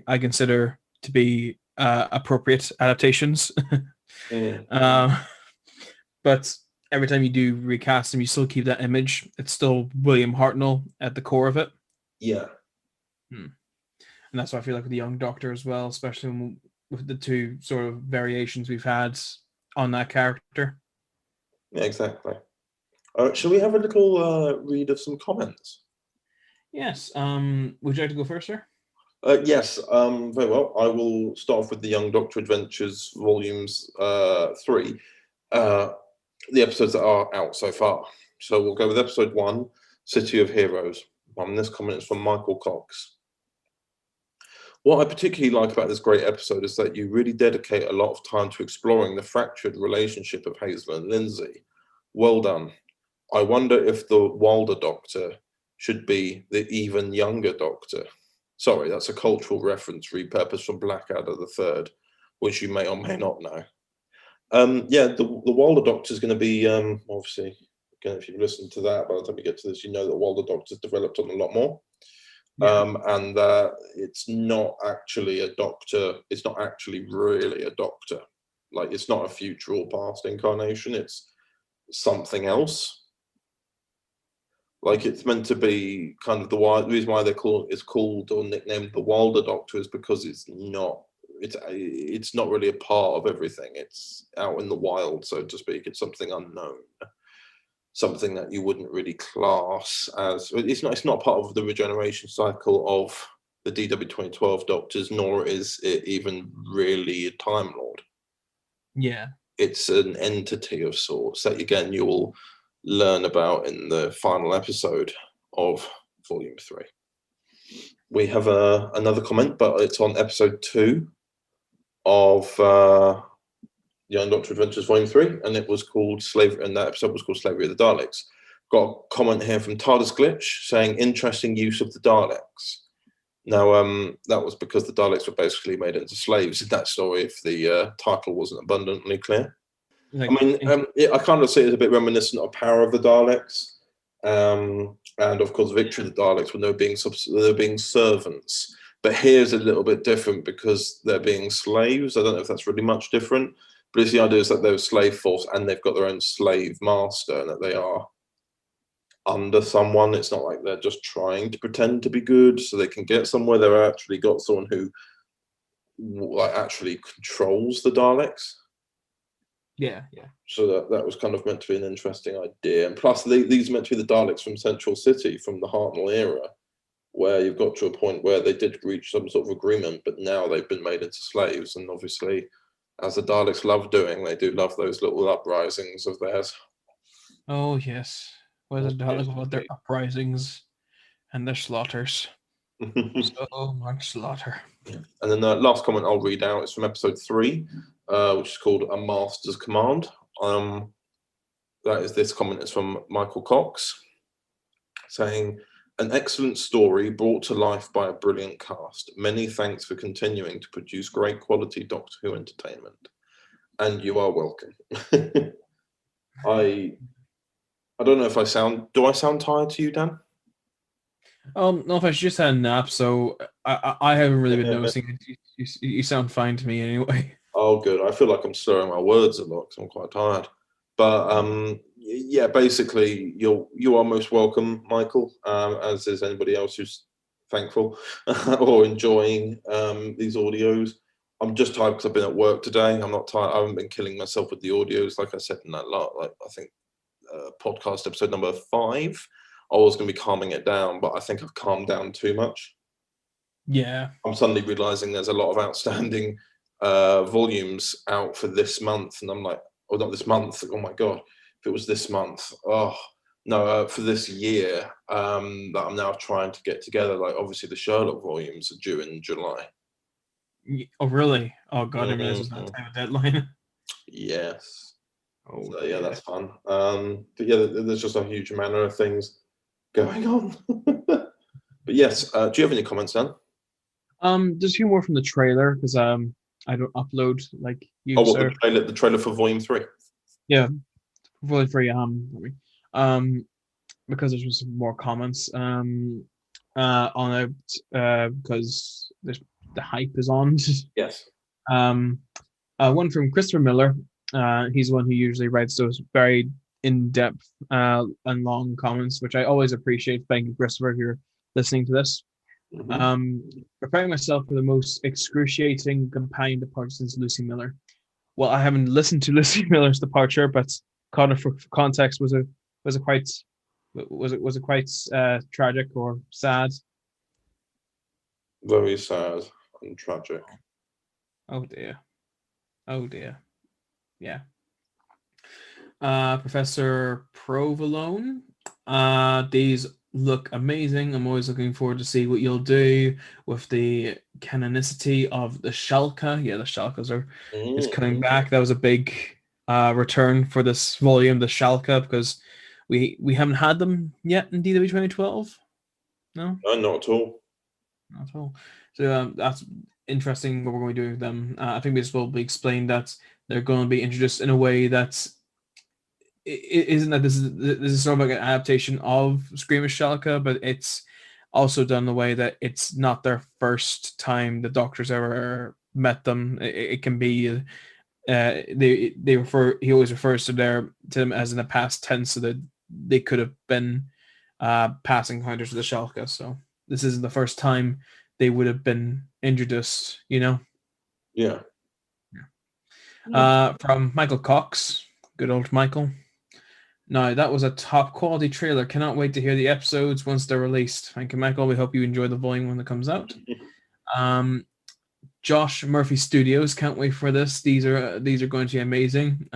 Speaker 2: I consider to be appropriate adaptations. But every time you do recast him, you still keep that image. It's still William Hartnell at the core of it.
Speaker 1: Yeah.
Speaker 2: And that's why I feel like with the Young Doctor as well, especially with the 2 sort of variations we've had on that character.
Speaker 1: Yeah, exactly. Shall we have a little read of some comments?
Speaker 2: Yes. Would you like to go first, sir?
Speaker 1: Yes, very well. I will start off with the Young Doctor Adventures volumes 3. The episodes that are out so far. So we'll go with episode 1, City of Heroes. This comment is from Michael Cox. What I particularly like about this great episode is that you really dedicate a lot of time to exploring the fractured relationship of Hazel and Lindsay. Well done. I wonder if the Wilder Doctor should be the even younger Doctor. Sorry, that's a cultural reference repurposed from Blackadder III, which you may or may not know. The Wilder Doctor is going to be, obviously, again, if you listen to that, by the time you get to this, you know that Wilder Doctor's developed on a lot more. Yeah. And it's not actually a Doctor, it's not actually really a Doctor. Like, it's not a future or past incarnation, it's something else. Like, it's meant to be kind of the reason why it's called or nicknamed the Wilder Doctor is because it's not it's not really a part of everything. It's out in the wild, so to speak. It's something unknown, something that you wouldn't really class as. It's not part of the regeneration cycle of the DW 2012 Doctors, nor is it even really a Time Lord.
Speaker 2: Yeah.
Speaker 1: It's an entity of sorts that, again, you will learn about in the final episode of Volume 3. We have another comment, but it's on episode 2 of Young Doctor Adventures Volume 3, and it was called Slavery, and that episode was called Slavery of the Daleks. Got a comment here from TARDIS Glitch saying, interesting use of the Daleks. Now, that was because the Daleks were basically made into slaves in that story, if the title wasn't abundantly clear. I mean, I kind of see it as a bit reminiscent of Power of the Daleks, and of course Victory of the Daleks, when they're being servants. But here's a little bit different because they're being slaves. I don't know if that's really much different, but it's the idea is that they're a slave force and they've got their own slave master, and that they are under someone. It's not like they're just trying to pretend to be good so they can get somewhere. They've actually got someone who actually controls the Daleks.
Speaker 2: Yeah.
Speaker 1: So that was kind of meant to be an interesting idea. And plus, these are meant to be the Daleks from Central City, from the Hartnell era, where you've got to a point where they did reach some sort of agreement, but now they've been made into slaves. And obviously, as the Daleks love doing, they do love those little uprisings of theirs.
Speaker 2: Oh, yes. What is it about their uprisings and their slaughters? So much slaughter.
Speaker 1: And then the last comment I'll read out is from episode 3, which is called A Master's Command. This comment is from Michael Cox, saying, an excellent story brought to life by a brilliant cast. Many thanks for continuing to produce great quality Doctor Who entertainment. And you are welcome. I don't know if do I sound tired to you, Dan?
Speaker 2: No, if I just had a nap, so I haven't really been noticing it. You sound fine to me anyway.
Speaker 1: Oh, good. I feel like I'm slurring my words a lot because I'm quite tired. But yeah, basically, you are most welcome, Michael, as is anybody else who's thankful or enjoying these audios. I'm just tired because I've been at work today. I'm not tired. I haven't been killing myself with the audios, like I said in that lot. Like I think podcast episode number 5. I was going to be calming it down, but I think I've calmed down too much.
Speaker 2: Yeah.
Speaker 1: I'm suddenly realizing there's a lot of outstanding volumes out for this month, and I'm like, oh, not this month. Oh my god, if it was this month. Oh no, for this year that I'm now trying to get together. Like obviously the Sherlock volumes are due in July.
Speaker 2: Oh really? Oh god, I didn't realize it was that type of deadline.
Speaker 1: Yes.
Speaker 2: Oh
Speaker 1: so, yeah, that's fun. But yeah, there's just a huge amount of things going on. But yes, do you have any comments, Dan?
Speaker 2: There's a few more from the trailer because I don't upload like you.
Speaker 1: Oh, what, the trailer for Volume 3?
Speaker 2: Yeah, Volume 3. Because there's just more comments on it because the hype is on.
Speaker 1: Yes.
Speaker 2: One from Christopher Miller. He's the one who usually writes those very in-depth and long comments, which I always appreciate. Thank you, Christopher, if you're listening to this. Preparing myself for the most excruciating companion departure since Lucy Miller. Well, I haven't listened to Lucy Miller's departure, but kind of for context, was it quite tragic or sad?
Speaker 1: Very sad and tragic.
Speaker 2: Oh dear. Yeah. Professor Provolone. These look amazing. I'm always looking forward to see what you'll do with the canonicity of the Shalka. Yeah, the Shalkas is coming back. That was a big return for this volume, the Shalka, because we haven't had them yet in DW 2012. No,
Speaker 1: not at all.
Speaker 2: Not at all. So that's interesting what we're going to do with them. I think this will be explained that they're going to be introduced in a way that's isn't that this is sort of like an adaptation of Screamish Shalka, but it's also done in the way that it's not their first time the Doctor's ever met them. It can be he always refers to them as in the past tense, so that they could have been passing encounters with the Shalka. So this isn't the first time they would have been introduced, you know.
Speaker 1: Yeah.
Speaker 2: From Michael Cox, good old Michael. Now, that was a top quality trailer. Cannot wait to hear the episodes once they're released. Thank you, Michael. We hope you enjoy the volume when it comes out. Josh Murphy Studios, can't wait for this. These are going to be amazing.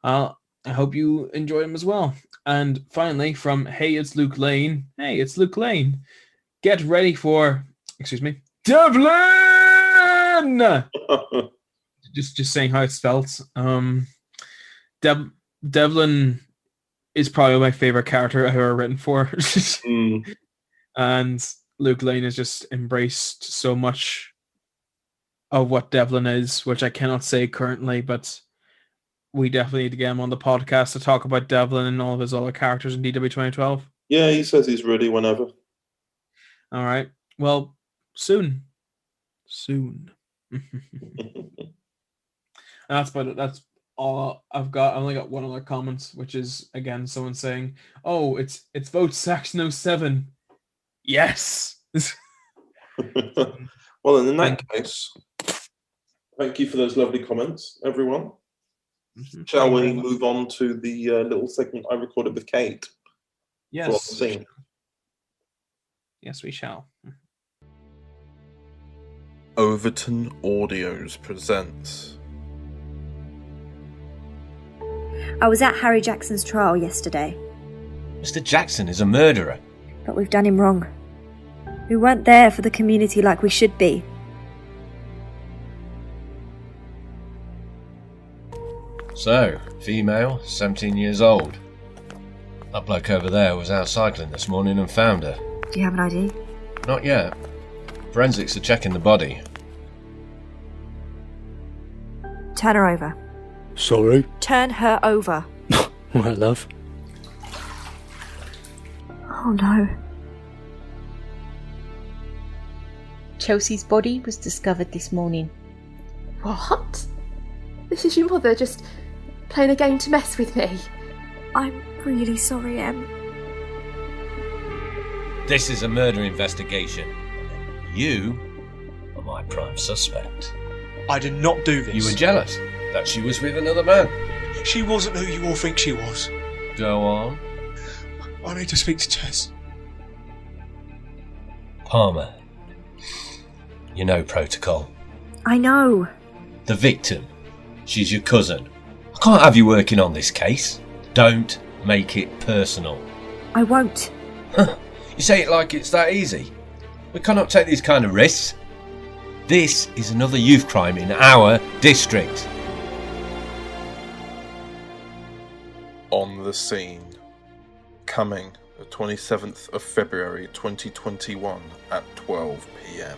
Speaker 2: I hope you enjoy them as well. And finally, from Hey, it's Luke Lane. Hey, it's Luke Lane. Get ready for, Devlin! just saying how it's spelled. Devlin is probably my favorite character I've ever written for. And Luke Lane has just embraced so much of what Devlin is, which I cannot say currently, but we definitely need to get him on the podcast to talk about Devlin and all of his other characters in DW 2012.
Speaker 1: Yeah, he says he's ready whenever.
Speaker 2: All right. Well, soon. That's about it. That's all I've got. I only got one other comment, which is again someone saying, "Oh, it's vote Saxon 07." Yes.
Speaker 1: Well, in that case, thank you for those lovely comments, everyone. Shall we move on to the little segment I recorded with Kate?
Speaker 2: Yes. Yes, we shall.
Speaker 1: Overton Audios presents.
Speaker 14: I was at Harry Jackson's trial yesterday.
Speaker 15: Mr. Jackson is a murderer.
Speaker 14: But we've done him wrong. We weren't there for the community like we should be.
Speaker 15: So, female, 17 years old. That bloke over there was out cycling this morning and found her.
Speaker 14: Do you have an ID?
Speaker 15: Not yet. Forensics are checking the body.
Speaker 14: Turn her over.
Speaker 16: Sorry?
Speaker 14: Turn her over.
Speaker 16: My love.
Speaker 14: Oh no.
Speaker 7: Chelsea's body was discovered this morning.
Speaker 11: What? This is your mother just playing a game to mess with me?
Speaker 14: I'm really sorry, Em.
Speaker 15: This is a murder investigation. You are my prime suspect.
Speaker 17: I did not do this.
Speaker 15: You were jealous that she was with another man.
Speaker 17: She wasn't who you all think she was.
Speaker 15: Go on.
Speaker 17: I need to speak to Tess.
Speaker 15: Palmer. You know protocol.
Speaker 14: I know.
Speaker 15: The victim. She's your cousin. I can't have you working on this case. Don't make it personal.
Speaker 14: I won't.
Speaker 15: You say it like it's that easy. We cannot take these kind of risks. This is another youth crime in our district.
Speaker 1: On the Scene. Coming the 27th of February 2021 at 12 p.m.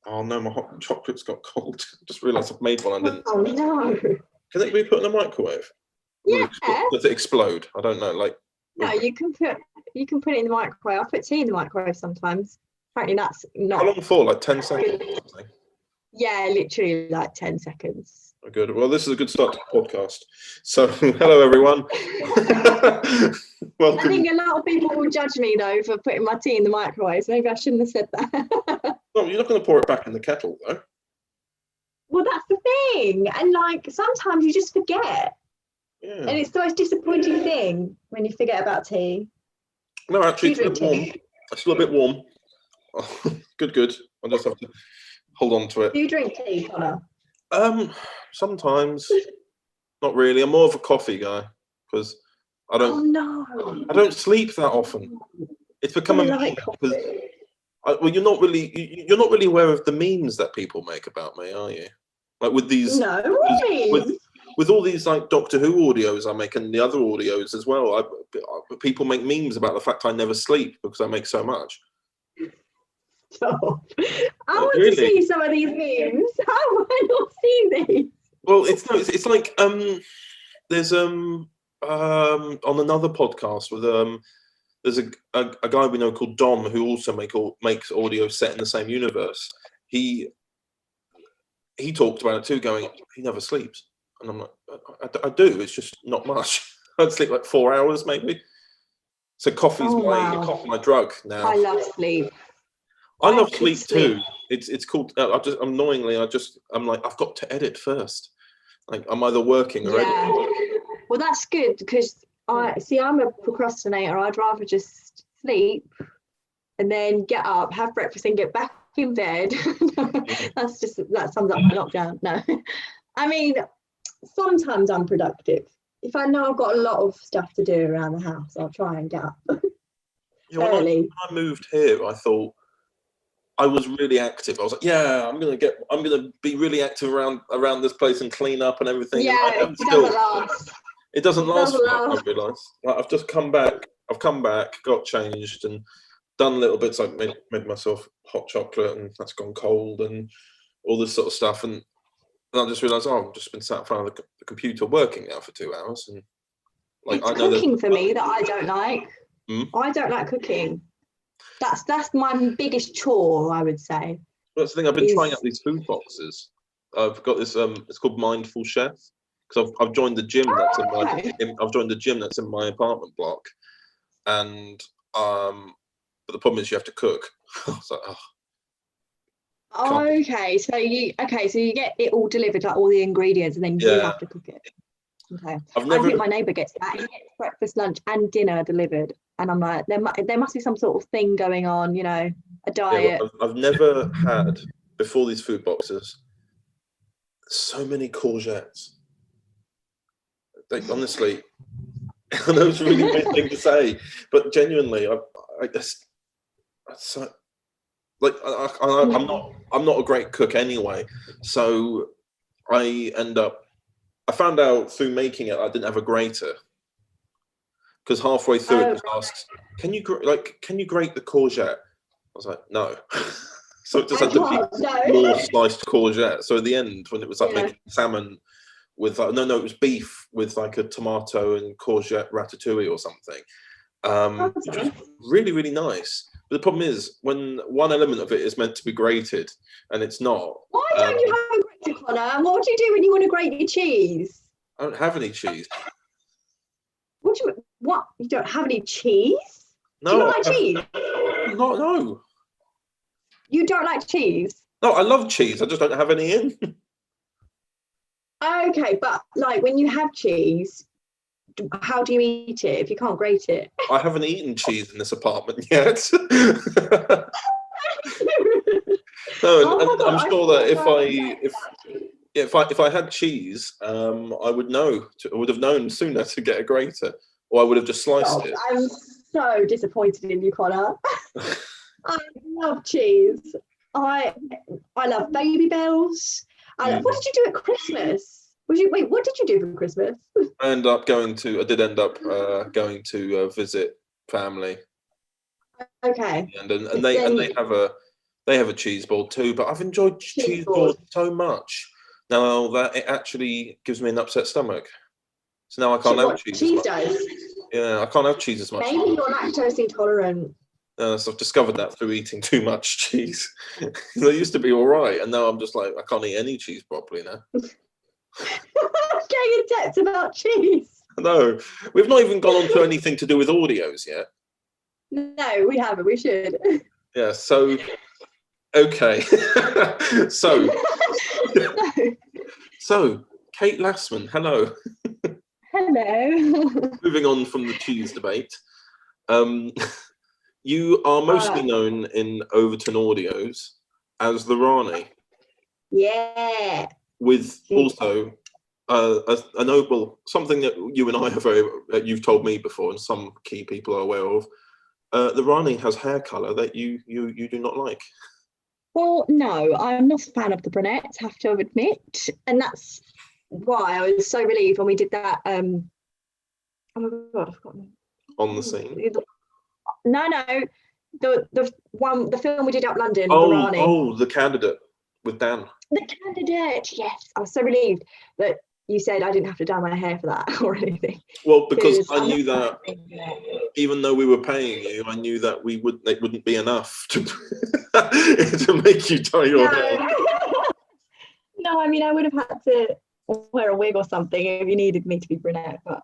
Speaker 1: Oh no, my hot chocolate's got cold. Just realised I've made one and didn't.
Speaker 18: Oh no.
Speaker 1: Can it be put in a microwave?
Speaker 18: Yeah.
Speaker 1: Does it explode? I don't know. Like.
Speaker 18: No, you can put it in the microwave. I put tea in the microwave sometimes. Apparently that's not.
Speaker 1: How long for? Like 10 seconds?
Speaker 18: Yeah, literally like 10 seconds.
Speaker 1: Good. Well, this is a good start to the podcast. So, hello everyone. Welcome.
Speaker 18: I think a lot of people will judge me though for putting my tea in the microwave. So maybe I shouldn't have said that.
Speaker 1: No, you're not going to pour it back in the kettle though.
Speaker 18: Well, that's the thing. And like sometimes you just forget.
Speaker 1: Yeah.
Speaker 18: And it's the most disappointing thing when you forget about tea.
Speaker 1: No, actually, it's a bit warm. It's still a bit warm. Good. I just have to hold on to it.
Speaker 18: Do you drink tea, Connor?
Speaker 1: Sometimes. Not really. I'm more of a coffee guy because I don't.
Speaker 18: Oh no.
Speaker 1: I don't sleep that often. It's become because. Well, you're not really aware of the memes that people make about me, are you? Like with these.
Speaker 18: No.
Speaker 1: With all these like Doctor Who audios I make and the other audios as well, people make memes about the fact I never sleep because I make so much.
Speaker 18: Stop. I want to see some of these memes. How have I not seen these?
Speaker 1: Well, it's like there's on another podcast with there's a guy we know called Dom who also makes audio set in the same universe. He talked about it too, going he never sleeps. And I'm like, I do. It's just not much. I'd sleep like 4 hours, maybe. So coffee's
Speaker 18: Oh,
Speaker 1: my
Speaker 18: wow.
Speaker 1: my drug now.
Speaker 18: I love sleep.
Speaker 1: I love
Speaker 18: could
Speaker 1: sleep
Speaker 18: sleep.
Speaker 1: too. It's called. I'm like, I've got to edit first. Like, I'm either working or
Speaker 18: Yeah.
Speaker 1: editing.
Speaker 18: Well, that's good because I'm a procrastinator. I'd rather just sleep and then get up, have breakfast, and get back in bed. That sums up my lockdown. No, I mean, sometimes I'm productive. If I know I've got a lot of stuff to do around the house, I'll try and get up early.
Speaker 1: When I moved here, I thought I was really active. I was like, yeah, I'm gonna be really active around this place and clean up and everything.
Speaker 18: Yeah,
Speaker 1: and
Speaker 18: it doesn't last.
Speaker 1: It doesn't last.
Speaker 18: doesn't
Speaker 1: I
Speaker 18: last.
Speaker 1: realise. Like, I've just come back. I've come back, got changed, and done little bits. Like made myself hot chocolate, and that's gone cold, and all this sort of stuff. And I just realised, I've just been sat in front of the computer working now for 2 hours, and like
Speaker 18: It's
Speaker 1: I know
Speaker 18: cooking for me that I don't like.
Speaker 1: Hmm?
Speaker 18: I don't like cooking. That's my biggest chore, I would say.
Speaker 1: That's the thing. I've been trying out these food boxes. I've got this. It's called Mindful Chef because I've joined the gym that's I've joined the gym that's in my apartment block, and but the problem is you have to cook. I was like,
Speaker 18: Okay, so you get it all delivered, like all the ingredients, and then you
Speaker 1: Yeah.
Speaker 18: have to cook it. Okay.
Speaker 1: I've
Speaker 18: I
Speaker 1: never-
Speaker 18: think my neighbour gets that. He gets breakfast, lunch, and dinner delivered, and I'm like, there must be some sort of thing going on, a
Speaker 1: Yeah,
Speaker 18: diet.
Speaker 1: well, I've never had before these food boxes so many courgettes. Like, honestly, I know it's a really weird thing to say, but genuinely, I just so like I'm not a great cook anyway, so I found out through making it I didn't have a grater because halfway through it was asked, can you grate the courgette? I was like, no. So it just had to be more sliced courgette. So at the end, when it was like making salmon with it was beef with like a tomato and courgette ratatouille or something, which was really, really nice. But the problem is when one element of it is meant to be grated and it's not.
Speaker 18: Why don't you have a grater, Connor? And what do you do when you want to grate your cheese?
Speaker 1: I don't have any cheese.
Speaker 18: What? You don't have any cheese?
Speaker 1: No,
Speaker 18: Do you not like cheese?
Speaker 1: No.
Speaker 18: You don't like cheese?
Speaker 1: No, I love cheese. I just don't have any in.
Speaker 18: Okay, but like when you have cheese, how do you eat it if you can't grate it?
Speaker 1: I haven't eaten cheese in this apartment yet. No, and I'm sure that if I had cheese, I would have known sooner to get a grater, or I would have just sliced it.
Speaker 18: I'm so disappointed in you, Connor. I love cheese. I love Baby Bells. What did you do at Christmas? What did you do for Christmas?
Speaker 1: I did end up going to visit family.
Speaker 18: Okay.
Speaker 1: And they have a cheese ball too, but I've enjoyed cheese balls so much now that it actually gives me an upset stomach. So now I can't have cheese.
Speaker 18: Cheese does.
Speaker 1: Yeah, I can't have cheese as much.
Speaker 18: Maybe you're lactose intolerant.
Speaker 1: So I've discovered that through eating too much cheese. I used to be all right, and now I'm just like, I can't eat any cheese properly now.
Speaker 18: Getting in depth about cheese.
Speaker 1: No, we've not even gone on to anything to do with audios yet.
Speaker 18: No, we haven't. We should.
Speaker 1: Yeah, so, okay. So Kate Lassman, hello.
Speaker 18: Hello.
Speaker 1: Moving on from the cheese debate. You are mostly known in Overton Audios as the Rani.
Speaker 18: Yeah.
Speaker 1: With also a noble, something that you and I have you've told me before, and some key people are aware of. The Rani has hair colour that you do not like.
Speaker 18: Well, no, I'm not a fan of the brunettes, have to admit, and that's why I was so relieved when we did that. Oh my god, I've forgotten.
Speaker 1: On the scene.
Speaker 18: No, the film we did up London. The Rani.
Speaker 1: The Candidate with Dan.
Speaker 18: The Candidate, yes. I was so relieved that you said I didn't have to dye my hair for that or anything.
Speaker 1: Well, because I knew that even though we were paying you, I knew that it wouldn't be enough to make you dye your hair.
Speaker 18: No, I mean, I would have had to wear a wig or something if you needed me to be brunette. But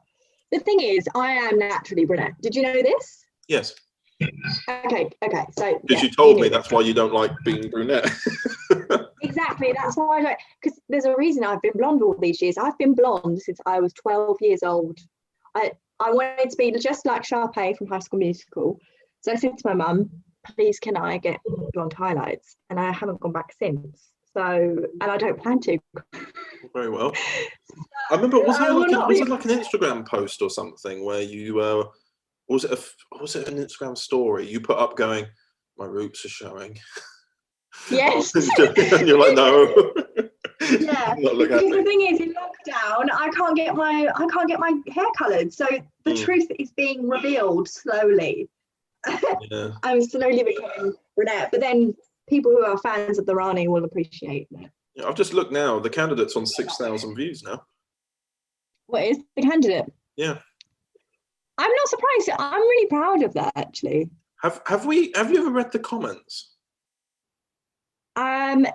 Speaker 18: the thing is, I am naturally brunette. Did you know this?
Speaker 1: Yes.
Speaker 18: Okay. So
Speaker 1: Because you told me that's why you don't like being brunette.
Speaker 18: Exactly. That's why I don't. Because there's a reason I've been blonde all these years. I've been blonde since I was 12 years old. I wanted to be just like Sharpay from High School Musical. So I said to my mum, please can I get blonde highlights? And I haven't gone back since. So, and I don't plan to.
Speaker 1: Very well. I remember, was it like an Instagram post or something where you, was it an Instagram story you put up going, my roots are showing?
Speaker 18: Yes.
Speaker 1: And you're like, no.
Speaker 18: Yeah. Because the thing is, in lockdown, I can't get my hair coloured. So the truth is being revealed slowly.
Speaker 1: Yeah.
Speaker 18: I'm slowly becoming brunette. But then people who are fans of the Rani will appreciate that.
Speaker 1: Yeah, I've just looked now. The candidate's on 6,000 views now.
Speaker 18: What is the candidate?
Speaker 1: Yeah.
Speaker 18: I'm not surprised. I'm really proud of that, actually.
Speaker 1: Have you ever read the comments?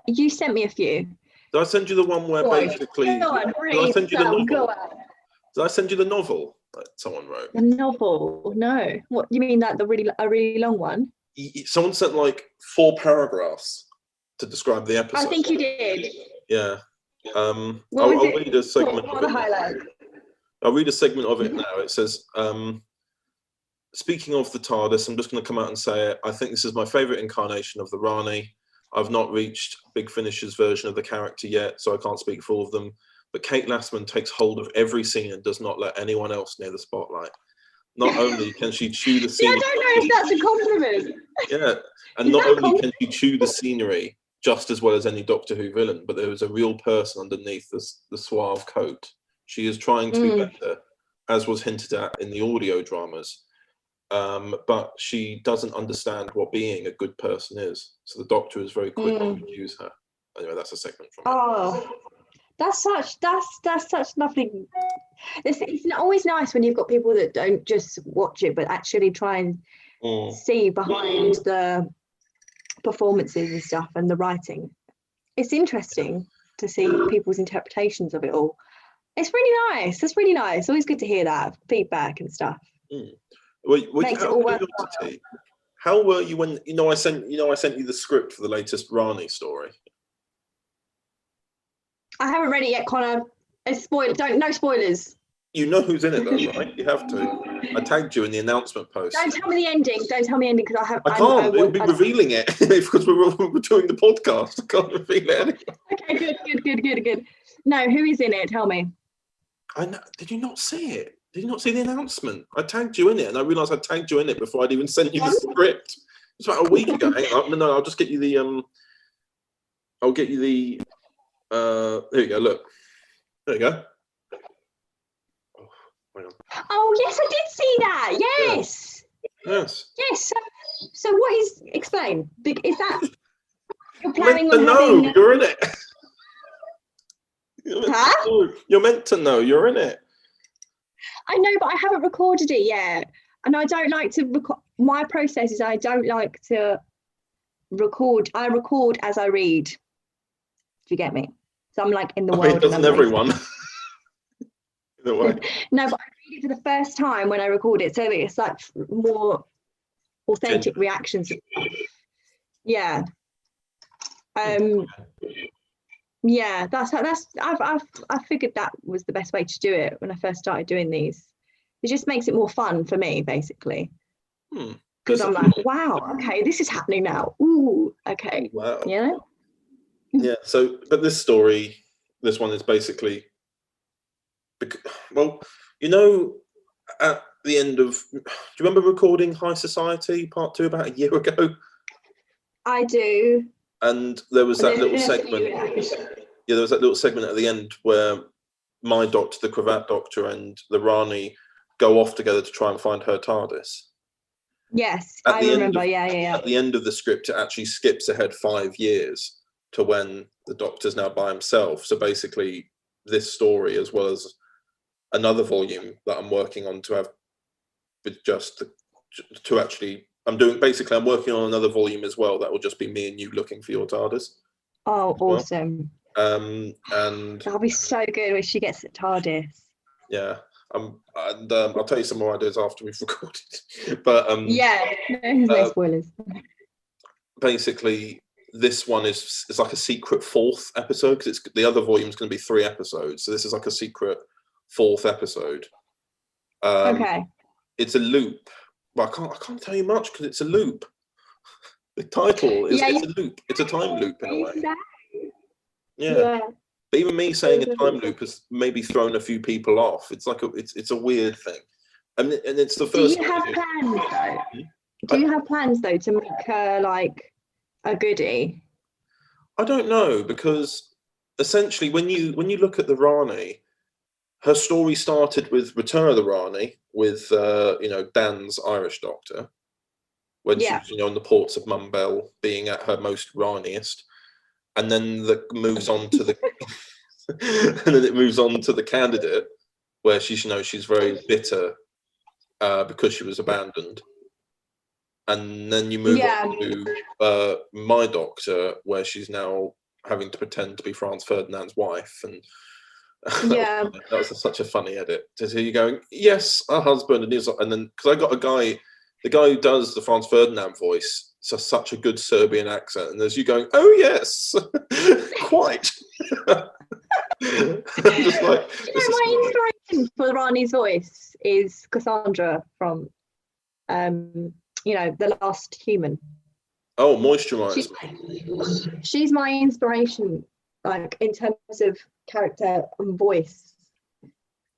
Speaker 18: You sent me a few.
Speaker 1: Did I send you the one where basically? Did I send you the novel? Did I send you the novel that someone wrote?
Speaker 18: The novel? No. What you mean? That a really long one?
Speaker 1: Someone sent like 4 paragraphs to describe the episode.
Speaker 18: I think you did.
Speaker 1: Yeah. I'll read a segment of it. I'll read a segment of it now. It says, speaking of the TARDIS, I'm just going to come out and say it. I think this is my favourite incarnation of the Rani. I've not reached Big Finish's version of the character yet, so I can't speak for all of them. But Kate Lassman takes hold of every scene and does not let anyone else near the spotlight. Not only can she chew the scenery...
Speaker 18: I don't know if that's a compliment.
Speaker 1: Yeah, and not only can she chew the scenery just as well as any Doctor Who villain, but there is a real person underneath the suave coat. She is trying to be better, as was hinted at in the audio dramas. But she doesn't understand what being a good person is. So the Doctor is very quick to accuse her. Anyway, that's a segment from it.
Speaker 18: That's such nothing. It's always nice when you've got people that don't just watch it, but actually try and see behind the performances and stuff and the writing. It's interesting to see people's interpretations of it all. It's really nice. It's really nice. Always good to hear that feedback and stuff.
Speaker 1: Makes it all worthwhile. How were you when I sent you the script for the latest Rani story?
Speaker 18: I haven't read it yet, Connor. No spoilers.
Speaker 1: You know who's in it though, right? You have to. I tagged you in the announcement post.
Speaker 18: Don't tell me the ending. Don't tell me the ending because
Speaker 1: I can't. We'll be revealing it because we're doing the podcast. I can't reveal it anyway.
Speaker 18: Okay, good. No, who is in it? Tell me.
Speaker 1: I know. Did you not see it? Did you not see the announcement? I tagged you in it, and I realised I tagged you in it before I'd even sent you the script. It's about a week ago. Hang on, no, I'll just get you the I'll get you the. There you go. Look. There you go.
Speaker 18: Oh yes, I did see that. Yes.
Speaker 1: Yes.
Speaker 18: Yes. So what is explain? Is that you're planning on
Speaker 1: having? No, you're in it. You're meant to know. You're in it.
Speaker 18: I know, but I haven't recorded it yet, and I don't like to record. My process is I don't like to record. I record as I read. Do you get me? So I'm like in the world.
Speaker 1: Doesn't everyone? Either way.
Speaker 18: No, but I read it for the first time when I record it, so it's like more authentic reactions. Yeah. Yeah, I figured that was the best way to do it when I first started doing these. It just makes it more fun for me, basically. Because I'm like, wow, okay, this is happening now. Ooh, okay.
Speaker 1: Wow.
Speaker 18: You know?
Speaker 1: Yeah. So, but this one is basically, well, at the end of, do you remember recording High Society Part 2 about a year ago?
Speaker 18: I do.
Speaker 1: And there was that little segment. Yeah, there was that little segment at the end where my Doctor, the Cravat Doctor, and the Rani go off together to try and find her TARDIS.
Speaker 18: Yes, I remember. Yeah.
Speaker 1: At the end of the script, it actually skips ahead 5 years to when the Doctor's now by himself. So basically, this story, as well as another volume that I'm working on to have, I'm working on another volume as well. That will just be me and you looking for your TARDIS.
Speaker 18: Oh, awesome.
Speaker 1: And
Speaker 18: that'll be so good when she gets at TARDIS.
Speaker 1: Yeah. And I'll tell you some more ideas after we've recorded. But
Speaker 18: no spoilers.
Speaker 1: Basically, this one is like a secret 4th episode, because it's the other volume is going to be 3 episodes, so this is like a secret 4th episode.
Speaker 18: Okay.
Speaker 1: It's a loop, but I can't tell you much because it's a loop. The title is it's a loop. It's a time loop in a way. Yeah. But even me saying a time loop has maybe thrown a few people off. It's like it's a weird thing, and it's the first.
Speaker 18: Do you have plans though? Do you have plans though to make her like a goodie?
Speaker 1: I don't know, because essentially when you look at the Rani, her story started with Return of the Rani with Dan's Irish doctor, when she was on the ports of Mumbel, being at her most Raniest, and then it moves on to the candidate, where she's very bitter because she was abandoned. And then you move on to My Doctor, where she's now having to pretend to be Franz Ferdinand's wife. And that was such a funny edit to hear you going, yes, our husband. And then, because I got the guy who does the Franz Ferdinand voice, such a good Serbian accent. And there's you going, oh, yes, quite. Just like,
Speaker 18: my inspiration for Rani's voice is Cassandra from The Last Human.
Speaker 1: Oh, Moisturize.
Speaker 18: She's my inspiration, like in terms of character and voice.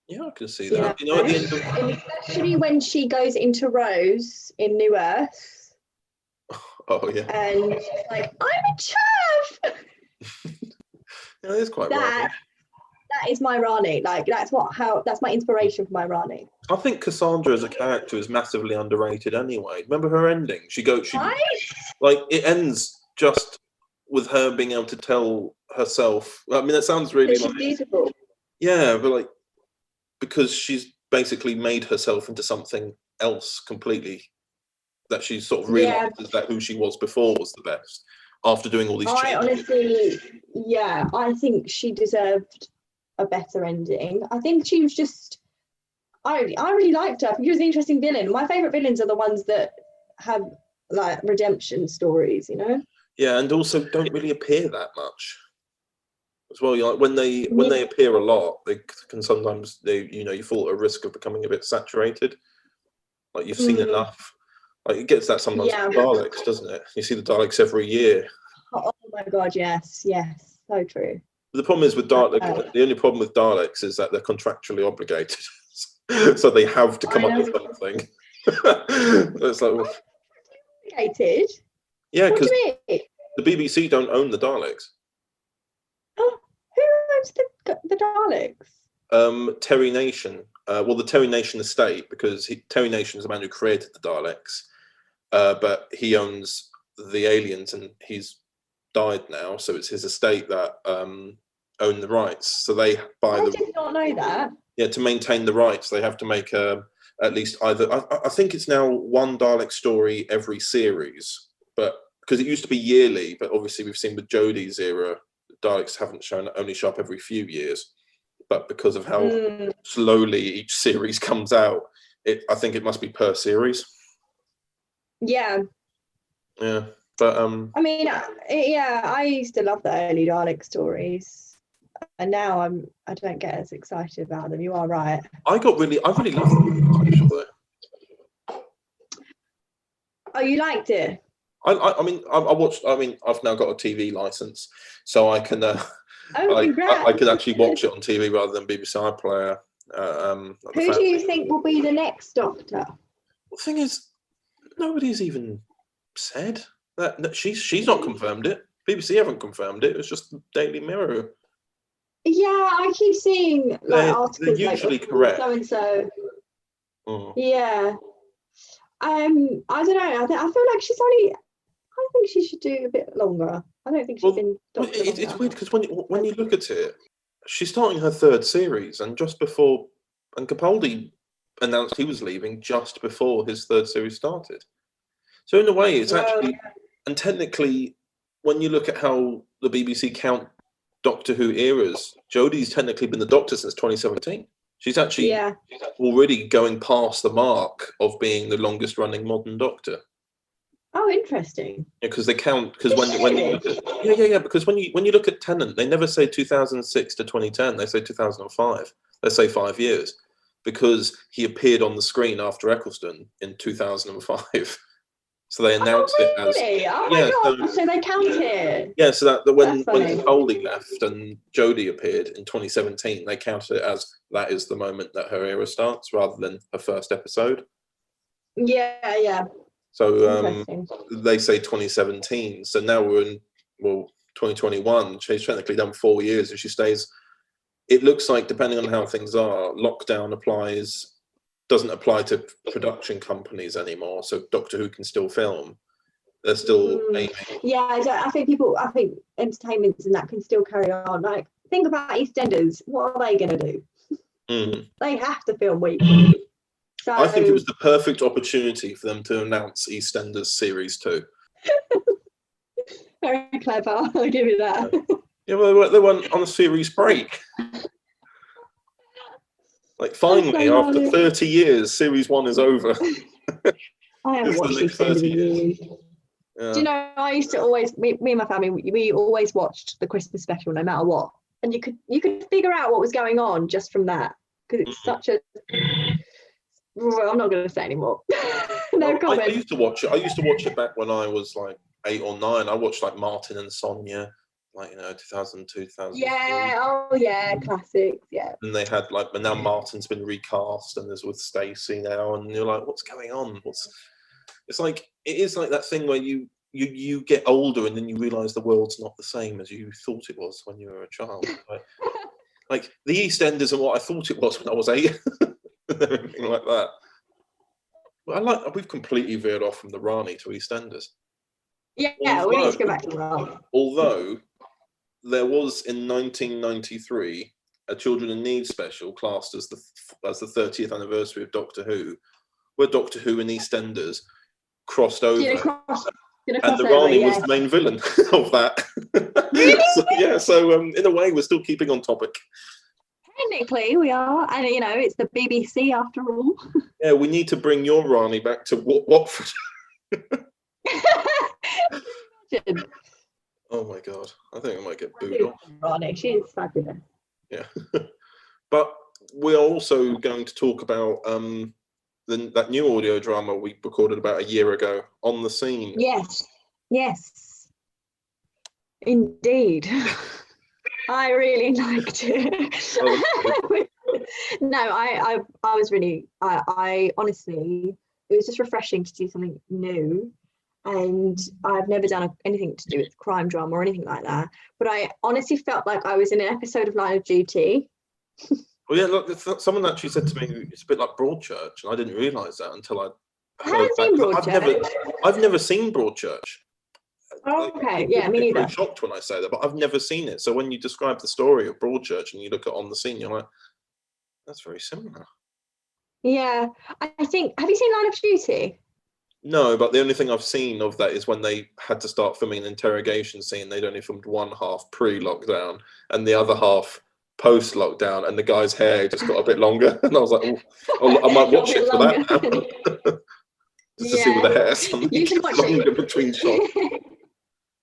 Speaker 1: Yeah, I can see that. At the end of...
Speaker 18: Especially when she goes into Rose in New Earth.
Speaker 1: Oh yeah.
Speaker 18: And she's like, I'm a chav.
Speaker 1: Yeah, it's quite right.
Speaker 18: That is my Rani. Like that's my inspiration for my Rani.
Speaker 1: I think Cassandra as a character is massively underrated anyway. Remember her ending? Like it ends just with her being able to tell herself. I mean, that sounds really
Speaker 18: she's beautiful.
Speaker 1: Yeah, but like because she's basically made herself into something else completely. That she sort of realizes that who she was before was the best after doing all these changes.
Speaker 18: I honestly, I think she deserved a better ending. I think she was just, I really liked her. I think she was an interesting villain. My favourite villains are the ones that have like redemption stories,
Speaker 1: Yeah, and also don't really appear that much as well. Like when they appear a lot, they can sometimes you fall at a risk of becoming a bit saturated. Like you've seen enough. Like it gets that sometimes with Daleks, doesn't it? You see the Daleks every year.
Speaker 18: Oh my god, yes, so true.
Speaker 1: The problem is with Daleks. The only problem with Daleks is that they're contractually obligated, so they have to come up with something. It's like
Speaker 18: obligated.
Speaker 1: Yeah, because the BBC don't own the Daleks.
Speaker 18: Oh, who owns the Daleks?
Speaker 1: Terry Nation. Well, the Terry Nation estate, because Terry Nation is the man who created the Daleks, but he owns the aliens, and he's died now, so it's his estate that own the rights. So they buy them.
Speaker 18: I did not know that.
Speaker 1: Yeah, to maintain the rights, they have to make at least either. I think it's now one Dalek story every series, but because it used to be yearly, but obviously we've seen with Jodie's era, Daleks haven't only show up every few years. But because of how slowly each series comes out, I think it must be per series.
Speaker 18: Yeah.
Speaker 1: Yeah, but
Speaker 18: I mean, I used to love the early Dalek stories, and now I don't get as excited about them. You are right.
Speaker 1: I really loved them actually.
Speaker 18: Oh, you liked it?
Speaker 1: I mean, I watched. I mean, I've now got a TV license, so I can. I could actually watch it on TV rather than BBC iPlayer.
Speaker 18: Who do you think will be the next Doctor?
Speaker 1: The thing is, nobody's even said that. She's not confirmed it. BBC haven't confirmed it. It was just Daily Mirror.
Speaker 18: Yeah, I keep seeing articles.
Speaker 1: They're usually correct.
Speaker 18: So and so. Yeah. I don't know. I feel like she's only. I think she should do a bit longer. I don't think she's been.
Speaker 1: It's weird because when you look at it, she's starting her 3rd series, and just before, and Capaldi announced he was leaving just before his 3rd series started. So in a way, it's actually, and technically, when you look at how the BBC count Doctor Who eras, Jodie's technically been the Doctor since 2017. She's actually already going past the mark of being the longest running modern Doctor.
Speaker 18: Oh, interesting.
Speaker 1: Yeah, because they count because when you look at, because when you look at Tennant, they never say 2006 to 2010. They say 2005. They say 5 years because he appeared on the screen after Eccleston in 2005. So they announced it as
Speaker 18: Oh my god! So they count it.
Speaker 1: Yeah, so that when Capaldi left and Jodie appeared in 2017, they counted it as that is the moment that her era starts, rather than her first episode.
Speaker 18: Yeah.
Speaker 1: So they say 2017. So now we're in 2021. She's technically done 4 years if she stays. It looks like, depending on how things are, lockdown doesn't apply to production companies anymore. So Doctor Who can still film. They're still aiming.
Speaker 18: Yeah, I think entertainments and that can still carry on. Like, think about EastEnders. What are they going to do? They have to film weekly. So
Speaker 1: I think it was the perfect opportunity for them to announce EastEnders Series 2.
Speaker 18: Very clever. I'll give you that.
Speaker 1: Yeah, well, they went on a series break. Like, finally, after 30 years, Series 1 is over.
Speaker 18: I haven't watched EastEnders in years.
Speaker 1: Yeah.
Speaker 18: Do you know, I used to always, me and my family, we always watched the Christmas special no matter what. And you could figure out what was going on just from that. Because it's such a... Well, I'm not going to say anymore. No comment.
Speaker 1: I used to watch it. I used to watch it back when I was like 8 or 9. I watched like Martin and Sonia, 2002, 2003.
Speaker 18: Yeah, oh yeah, classics, yeah.
Speaker 1: And they had and now Martin's been recast and is with Stacey now, and you're like, what's going on? It is like that thing where you get older and then you realise the world's not the same as you thought it was when you were a child. Like the EastEnders and what I thought it was when I was 8. Everything like that. But we've completely veered off from the Rani to EastEnders.
Speaker 18: Yeah, we need to go back to the Rani.
Speaker 1: Although there was in 1993 a Children in Need special classed as the 30th anniversary of Doctor Who, where Doctor Who and EastEnders crossed over, and the Rani was the main villain of that.
Speaker 18: Really?
Speaker 1: So in a way, we're still keeping on topic.
Speaker 18: Technically, we are, and it's the BBC after all.
Speaker 1: Yeah, we need to bring your Rani back to Watford. Oh my god, I think I might get booed off.
Speaker 18: Rani, she is fabulous.
Speaker 1: Yeah, but we're also going to talk about that new audio drama we recorded about a year ago, On the Scene.
Speaker 18: Yes, indeed. I really liked it. No, I was really, I honestly, it was just refreshing to do something new. And I've never done anything to do with crime drama or anything like that. But I honestly felt like I was in an episode of Line of Duty.
Speaker 1: Well, yeah, look, someone actually said to me, it's a bit like Broadchurch, and I didn't realise that until I
Speaker 18: haven't seen Broadchurch.
Speaker 1: I've never seen Broadchurch.
Speaker 18: Okay, yeah, me neither.
Speaker 1: I'm shocked when I say that, but I've never seen it. So when you describe the story of Broadchurch and you look at On the Scene, you're like, that's very similar.
Speaker 18: Yeah, I think, have you seen Line of Duty?
Speaker 1: No, but the only thing I've seen of that is when they had to start filming an interrogation scene, they'd only filmed one half pre-lockdown and the other half post-lockdown, and the guy's hair just got a bit longer. And I was like, I might watch it for that. Just to see with the hair something longer between shots.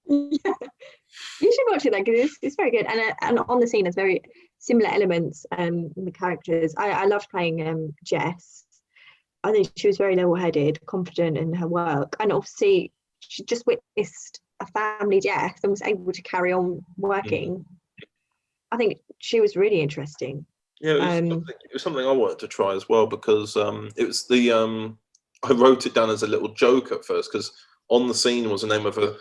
Speaker 18: Yeah. You should watch it then, because it's very good, and On the Scene has very similar elements in the characters. I loved playing Jess. I think she was very level-headed, confident in her work, and obviously she just witnessed a family death and was able to carry on working. I think she was really interesting.
Speaker 1: Yeah, it was something I wanted to try as well, because it was I wrote it down as a little joke at first, because On the Scene was the name of a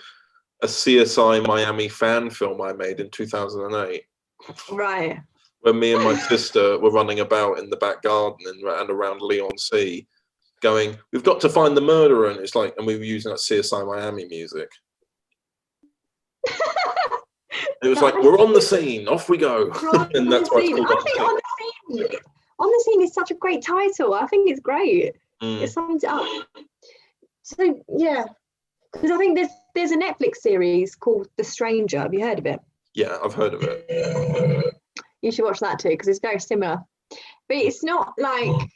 Speaker 1: CSI Miami fan film I made in 2008.
Speaker 18: Right.
Speaker 1: Where me and my sister were running about in the back garden and around Leon Sea, going, we've got to find the murderer, and it's like, and we were using that CSI Miami music. It was like, we're on the scene, off we go. And that's why it's called
Speaker 18: On the Scene. On the Scene is such a great title. I think it's great. It sums it up. So yeah, because I think there's a Netflix series called The Stranger. Have you heard of it?
Speaker 1: Yeah, I've heard of it.
Speaker 18: You should watch that too, because it's very similar. But it's not like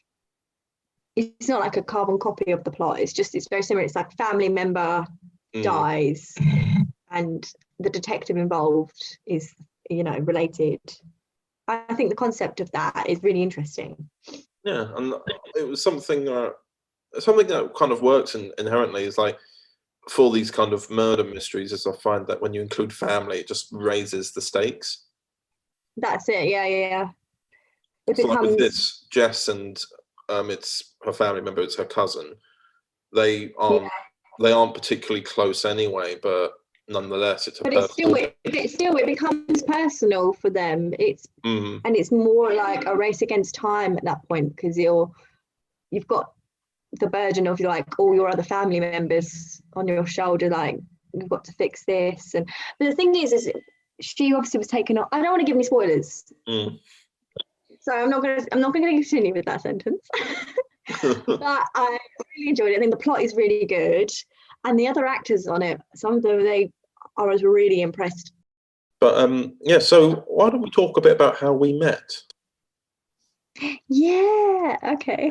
Speaker 18: a carbon copy of the plot. It's very similar. It's like a family member dies, and the detective involved is related. I think the concept of that is really interesting.
Speaker 1: Yeah, and it was something that kind of works inherently. Is like for these kind of murder mysteries, as I find that when you include family, it just raises the stakes.
Speaker 18: That's it. Yeah. It
Speaker 1: So
Speaker 18: becomes
Speaker 1: like with this, Jess and it's her family member, it's her cousin. They aren't particularly close anyway, but nonetheless, it's a.
Speaker 18: But it becomes personal for them. And it's more like a race against time at that point, because you've got the burden of all your other family members on your shoulder. Like, you've got to fix this, but the thing is she obviously was taken on. I don't want to give any spoilers, so I'm not going to continue with that sentence. But I really enjoyed it. I think the plot is really good, and the other actors on it, some of them, I was really impressed.
Speaker 1: But so why don't we talk a bit about how we met?
Speaker 18: Yeah, okay.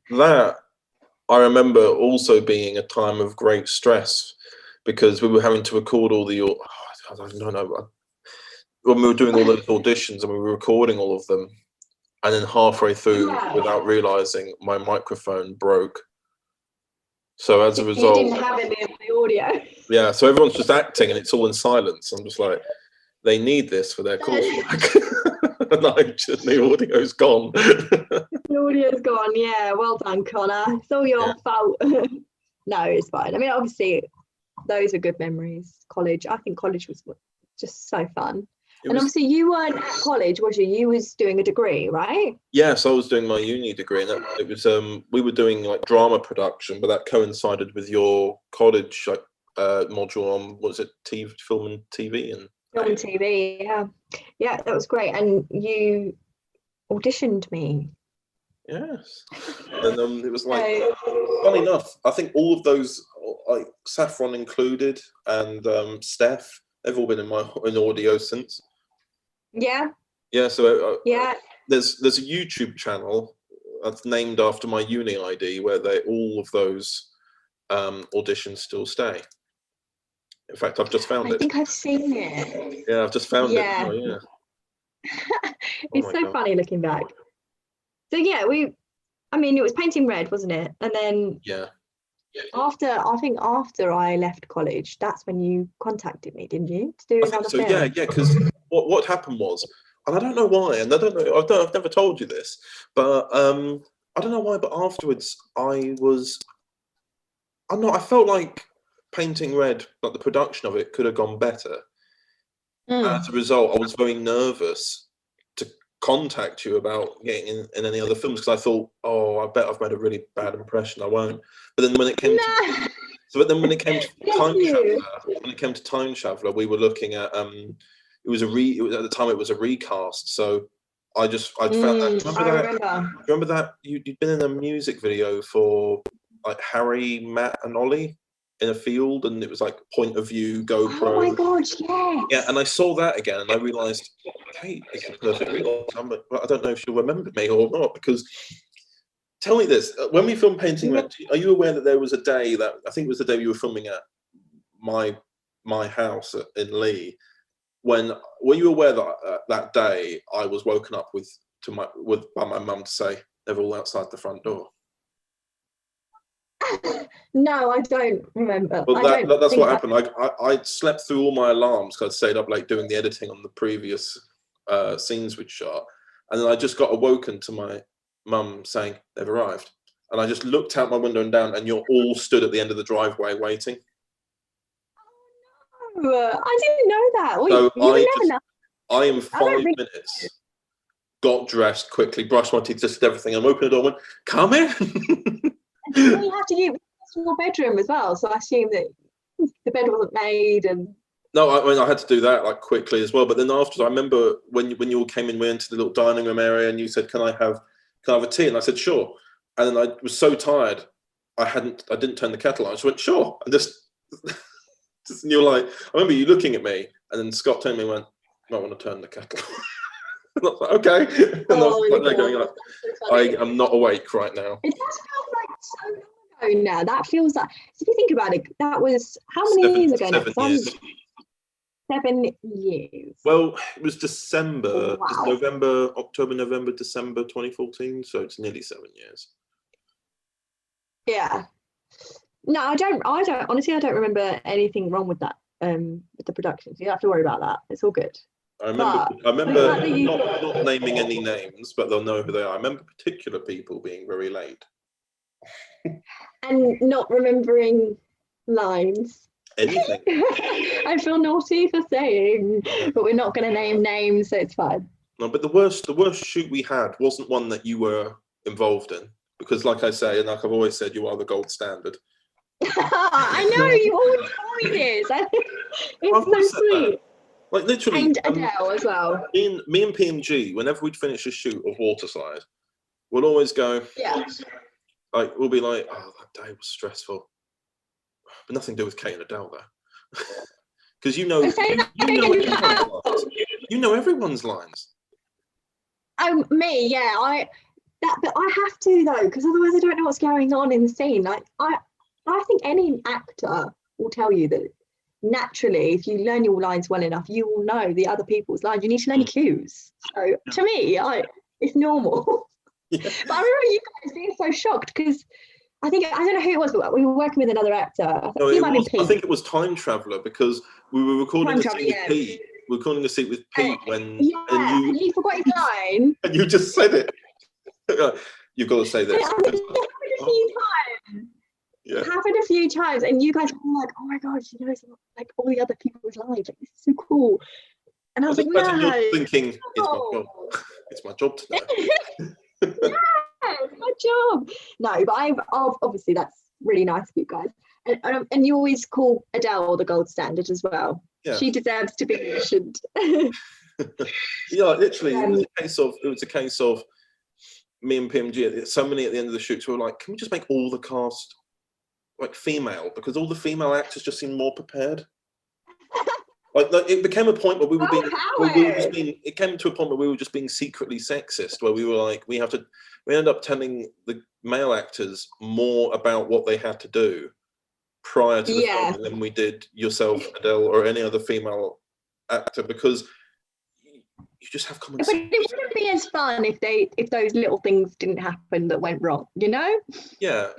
Speaker 1: That I remember also being a time of great stress, because we were having to record all the I don't know, when we were doing all those auditions and we were recording all of them, and then halfway through, without realizing, my microphone broke. So as a result,
Speaker 18: you didn't have any of the audio.
Speaker 1: Yeah, so everyone's just acting and it's all in silence. I'm just like, they need this for their coursework. And the audio's gone.
Speaker 18: The audio's gone, yeah. Well done, Connor. It's all your fault. No, it's fine. I mean, obviously, those are good memories. College, I think college was just so fun. Obviously, you weren't at college, was you? You was doing a degree, right?
Speaker 1: Yes, I was doing my uni degree, and it was we were doing like drama production, but that coincided with your college module on TV, film and TV, and
Speaker 18: film and TV. Yeah, that was great. And you auditioned me.
Speaker 1: Yes, and it was like, funny enough, I think all of those, like Saffron included, and Steph, they've all been in audio since.
Speaker 18: Yeah.
Speaker 1: Yeah. So there's a YouTube channel that's named after my uni ID where all of those auditions still stay. In fact, I've just found it.
Speaker 18: I think I've seen it.
Speaker 1: Yeah, I've just found it. Oh,
Speaker 18: yeah. It's so funny looking back. So yeah, it was Painting Red, wasn't it? And then after I left college, that's when you contacted me, didn't you? To do another film.
Speaker 1: Yeah, because what happened was, and I don't know why, and I don't know, I've never told you this, but I don't know why, but afterwards I felt like Painting Red, like the production of it could have gone better. As a result, I was very nervous to contact you about getting in any other films, because I thought, I bet I've made a really bad impression. I won't. But then when it came to Time Traveler, we were looking at at the time it was a recast. So I'd found that. Remember that you'd been in a music video for like Harry, Matt, and Ollie in a field, and it was like point of view GoPro.
Speaker 18: Oh my god, yes.
Speaker 1: Yeah, and I saw that again, and I realised, Kate is a perfect recast. I don't know if she'll remember me or not, because tell me this: when we filmed Painting Red, are you aware that there was a day that I think it was the day you were filming at my house in Lee? Were you aware that that day I was woken up by my mum to say they're all outside the front door?
Speaker 18: No, I don't remember.
Speaker 1: Well, that's what happened. I slept through all my alarms because I'd stayed up late doing the editing on the previous scenes we'd shot, and then I just got awoken to my mum saying they've arrived, and I just looked out my window and down, and you're all stood at the end of the driveway waiting.
Speaker 18: I didn't know that. Well,
Speaker 1: I in 5 minutes got dressed quickly, brushed my teeth, just did everything, and opened the door and went, "Come in."
Speaker 18: You have to use your bedroom as well, so I assume that the bed wasn't made. And
Speaker 1: no, I had to do that like quickly as well. But then afterwards, I remember when you all came in, we went into the little dining room area, and you said, "Can I have a tea?" And I said, "Sure." And then I was so tired, I didn't turn the kettle on. I just went, "Sure," and just and you're like, I remember you looking at me, and then Scott turned to me and went, "I might want to turn the kettle on." Okay. And I was like, they're going like,
Speaker 18: funny.
Speaker 1: I am not awake right now.
Speaker 18: It does feel like so long ago now. That feels like, if you think about it, that was how many years ago now?
Speaker 1: 7 years.
Speaker 18: 7 years.
Speaker 1: Well, it was December,
Speaker 18: Oh,
Speaker 1: it's
Speaker 18: wow.
Speaker 1: November, October, November, December 2014, so it's nearly 7 years.
Speaker 18: Yeah. No, I don't honestly, I don't remember anything wrong with that, with the production. So you don't have to worry about that. It's all good.
Speaker 1: I remember not naming any names, but they'll know who they are. I remember particular people being very late.
Speaker 18: And not remembering lines.
Speaker 1: Anything.
Speaker 18: I feel naughty for saying, but we're not going to name names, so it's fine.
Speaker 1: No, but the worst shoot we had wasn't one that you were involved in, because, like I say, and like I've always said, you are the gold standard.
Speaker 18: I know, you always tell me this. It's so sweet.
Speaker 1: Like literally,
Speaker 18: and Adele as well.
Speaker 1: Me and PMG, whenever we'd finish a shoot of Waterslide, we'll always go.
Speaker 18: Yeah.
Speaker 1: Like we'll be like, oh, that day was stressful, but nothing to do with Kate and Adele though, because you know everyone's lines.
Speaker 18: Me, yeah, but I have to though, because otherwise I don't know what's going on in the scene. Like I think any actor will tell you that naturally, if you learn your lines well enough, you will know the other people's lines. You need to learn your cues. So to me, it's normal. Yeah. But I remember you guys being so shocked because I don't know who it was, but we were working with another actor.
Speaker 1: I think it was Time Traveller, because we were recording a scene with Pete. We were recording a scene with Pete and
Speaker 18: he forgot his line.
Speaker 1: And you just said it. You've got to say this.
Speaker 18: It happened a few times, and you guys were like, "Oh my god, she knows like all the other people's lines. Like, this is so cool." And I was like,
Speaker 1: you're thinking, it's my job to know.
Speaker 18: Yeah, it's my job. No, but I've obviously that's really nice of you guys, and you always call Adele the gold standard as well. Yeah. She deserves to be mentioned.
Speaker 1: Yeah, literally, it was a case of me and PMG. So many at the end of the shoots were like, "Can we just make all the cast like female, because all the female actors just seem more prepared." Like it became a point where we were it came to a point where we were just being secretly sexist, where we were like, we ended up telling the male actors more about what they had to do prior to the film than we did yourself, Adele, or any other female actor, because you just have common sense.
Speaker 18: But it wouldn't be as fun if those little things didn't happen that went wrong, you know?
Speaker 1: Yeah,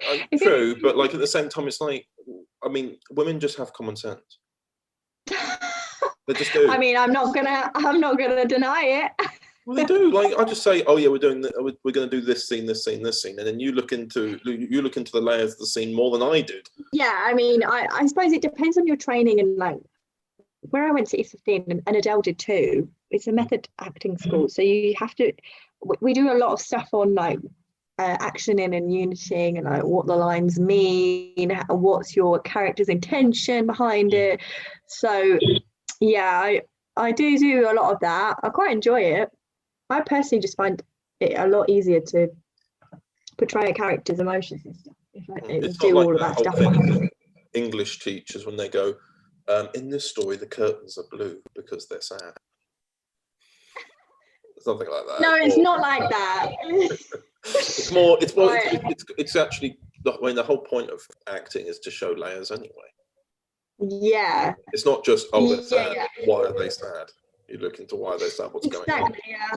Speaker 1: true. But like at the same time, it's like, I mean, women just have common sense. They just do.
Speaker 18: I mean, I'm not gonna deny it.
Speaker 1: Well, they do. Like I just say, oh yeah, we're going to do this scene, and then you look into the layers of the scene more than I did.
Speaker 18: Yeah, I mean, I suppose it depends on your training, and like where I went to East 15 and Adele did too. It's a method acting school, so you have to. We do a lot of stuff on like actioning and unishing, and like what the lines mean, what's your character's intention behind it. So yeah, I do a lot of that. I quite enjoy it. I personally just find it a lot easier to portray a character's emotions and stuff. If I do all of that stuff.
Speaker 1: English teachers, when they go, in this story, the curtains are blue because they're sad. Something like that.
Speaker 18: No, it's not like that.
Speaker 1: It's actually the whole point of acting is to show layers anyway.
Speaker 18: Yeah.
Speaker 1: It's not just they're sad. Yeah. Why are they sad? You look into why they're sad. What's going on?
Speaker 18: Yeah.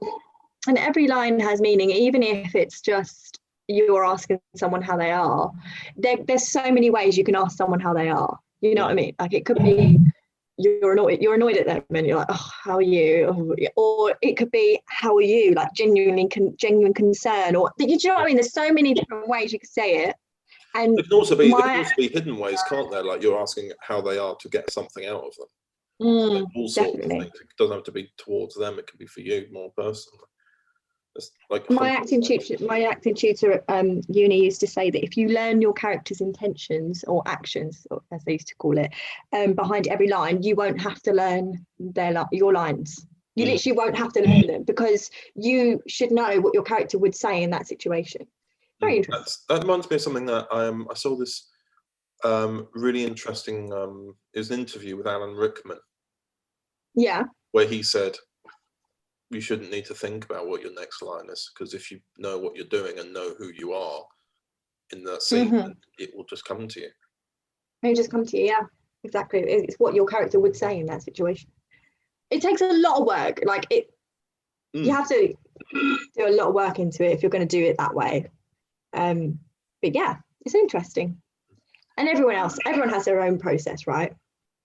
Speaker 18: And every line has meaning, even if it's just you're asking someone how they are. There's so many ways you can ask someone how they are. You know what I mean? Like it could be you're annoyed at them and you're like, oh, how are you? Or it could be, how are you? Like genuine concern, or you know what I mean? There's so many different ways you could say it. And
Speaker 1: there can also be hidden ways, can't there? Like you're asking how they are to get something out of them. Like all sorts of things. It doesn't have to be towards them. It can be for you more personally. Like
Speaker 18: my acting tutor at uni used to say that if you learn your character's intentions or actions, or as they used to call it, behind every line, you won't have to learn your lines. You literally won't have to learn them, because you should know what your character would say in that situation. Very interesting.
Speaker 1: That reminds me of something that I saw this really interesting. It was an interview with Alan Rickman.
Speaker 18: Yeah.
Speaker 1: Where he said, you shouldn't need to think about what your next line is, because if you know what you're doing and know who you are in that scene, then it will just come to you.
Speaker 18: It'll just come to you, yeah, exactly. It's what your character would say in that situation. It takes a lot of work. Like you have to do a lot of work into it if you're going to do it that way. But yeah, it's interesting. And everyone has their own process, right?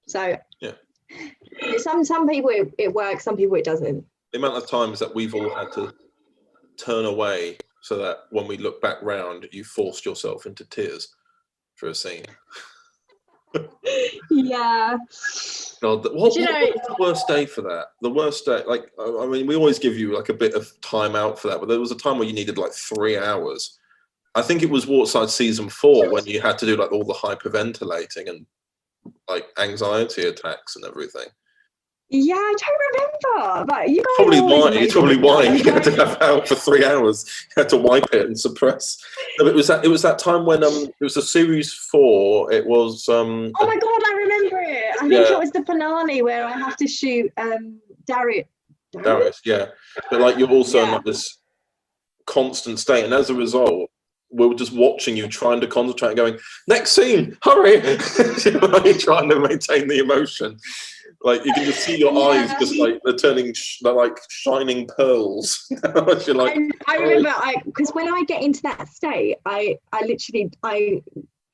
Speaker 18: So
Speaker 1: yeah,
Speaker 18: some people it works, some people it doesn't.
Speaker 1: The amount of times that we've all had to turn away so that when we look back round, you forced yourself into tears for a scene.
Speaker 18: Yeah.
Speaker 1: God, what's the worst day for that? The worst day, like, I mean, we always give you like a bit of time out for that, but there was a time where you needed like 3 hours. I think it was Waterside season 4 when you had to do like all the hyperventilating and like anxiety attacks and everything.
Speaker 18: Yeah, I don't remember. But you guys
Speaker 1: Probably why you had to have out for 3 hours. You had to wipe it and suppress. No, it was that time when it was a series 4. It was
Speaker 18: oh my god, I remember it. I think it was the finale where I have to shoot
Speaker 1: Darius, yeah. But like you're also in like this constant state, and as a result, we were just watching you trying to concentrate and going, next scene, hurry! Trying to maintain the emotion. Like you can just see your eyes just like they're turning, they're like shining pearls. You're like,
Speaker 18: I remember, because when I get into that state, I literally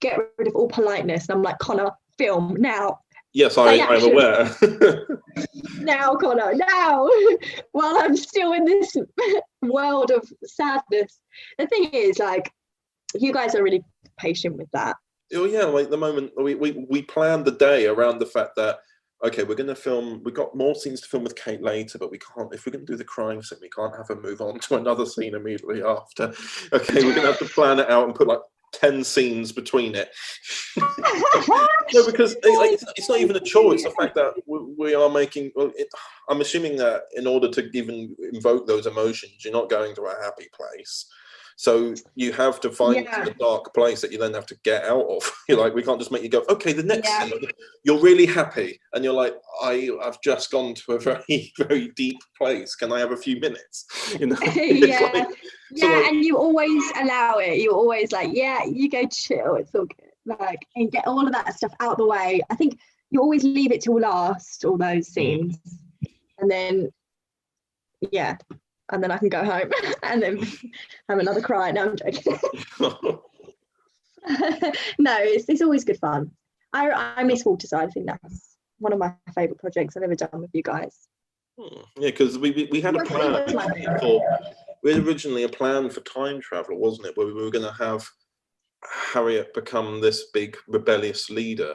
Speaker 18: get rid of all politeness, and I'm like, Connor, film now.
Speaker 1: Yes, I'm aware.
Speaker 18: Now, Connor, now, while I'm still in this world of sadness. The thing is, like, you guys are really patient with that.
Speaker 1: Oh yeah, like the moment we planned the day around the fact that, okay, we're going to film, we've got more scenes to film with Kate later, but we can't, if we're going to do the crime scene, we can't have her move on to another scene immediately after. Okay, we're going to have to plan it out and put like 10 scenes between it. No, because it's not even a chore, it's the fact that we are making, I'm assuming that in order to even invoke those emotions, you're not going to a happy place. So you have to find a dark place that you then have to get out of. You're like, we can't just make you go, okay, the next scene, you're really happy. And you're like, I've just gone to a very, very deep place. Can I have a few minutes? You know?
Speaker 18: And you always allow it. You're always like, yeah, you go chill. It's all good. Like, and get all of that stuff out of the way. I think you always leave it till last, all those scenes. And then, and then I can go home and then have another cry. No, I'm joking. No, it's always good fun. I miss Waterside. I think that's one of my favourite projects I've ever done with you guys.
Speaker 1: Yeah, because we had a plan we had originally a plan for Time Traveller, wasn't it? Where we were going to have Harriet become this big rebellious leader,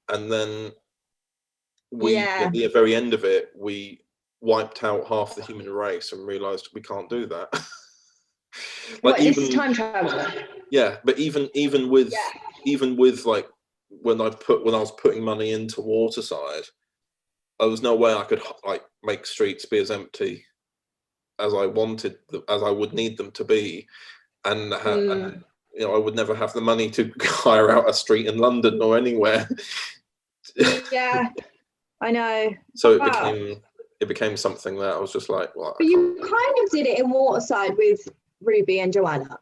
Speaker 1: and then at the very end of it, we wiped out half the human race and realized we can't do that.
Speaker 18: Like, this is Time Traveller.
Speaker 1: Yeah, but even with like when I was putting money into Waterside, there was no way I could like make streets be as empty as I wanted, as I would need them to be, and and, you know, I would never have the money to hire out a street in London or anywhere.
Speaker 18: Yeah, I know.
Speaker 1: So it became something that I was just like, well.
Speaker 18: But you kind of did it in Waterside with Ruby and Joanna.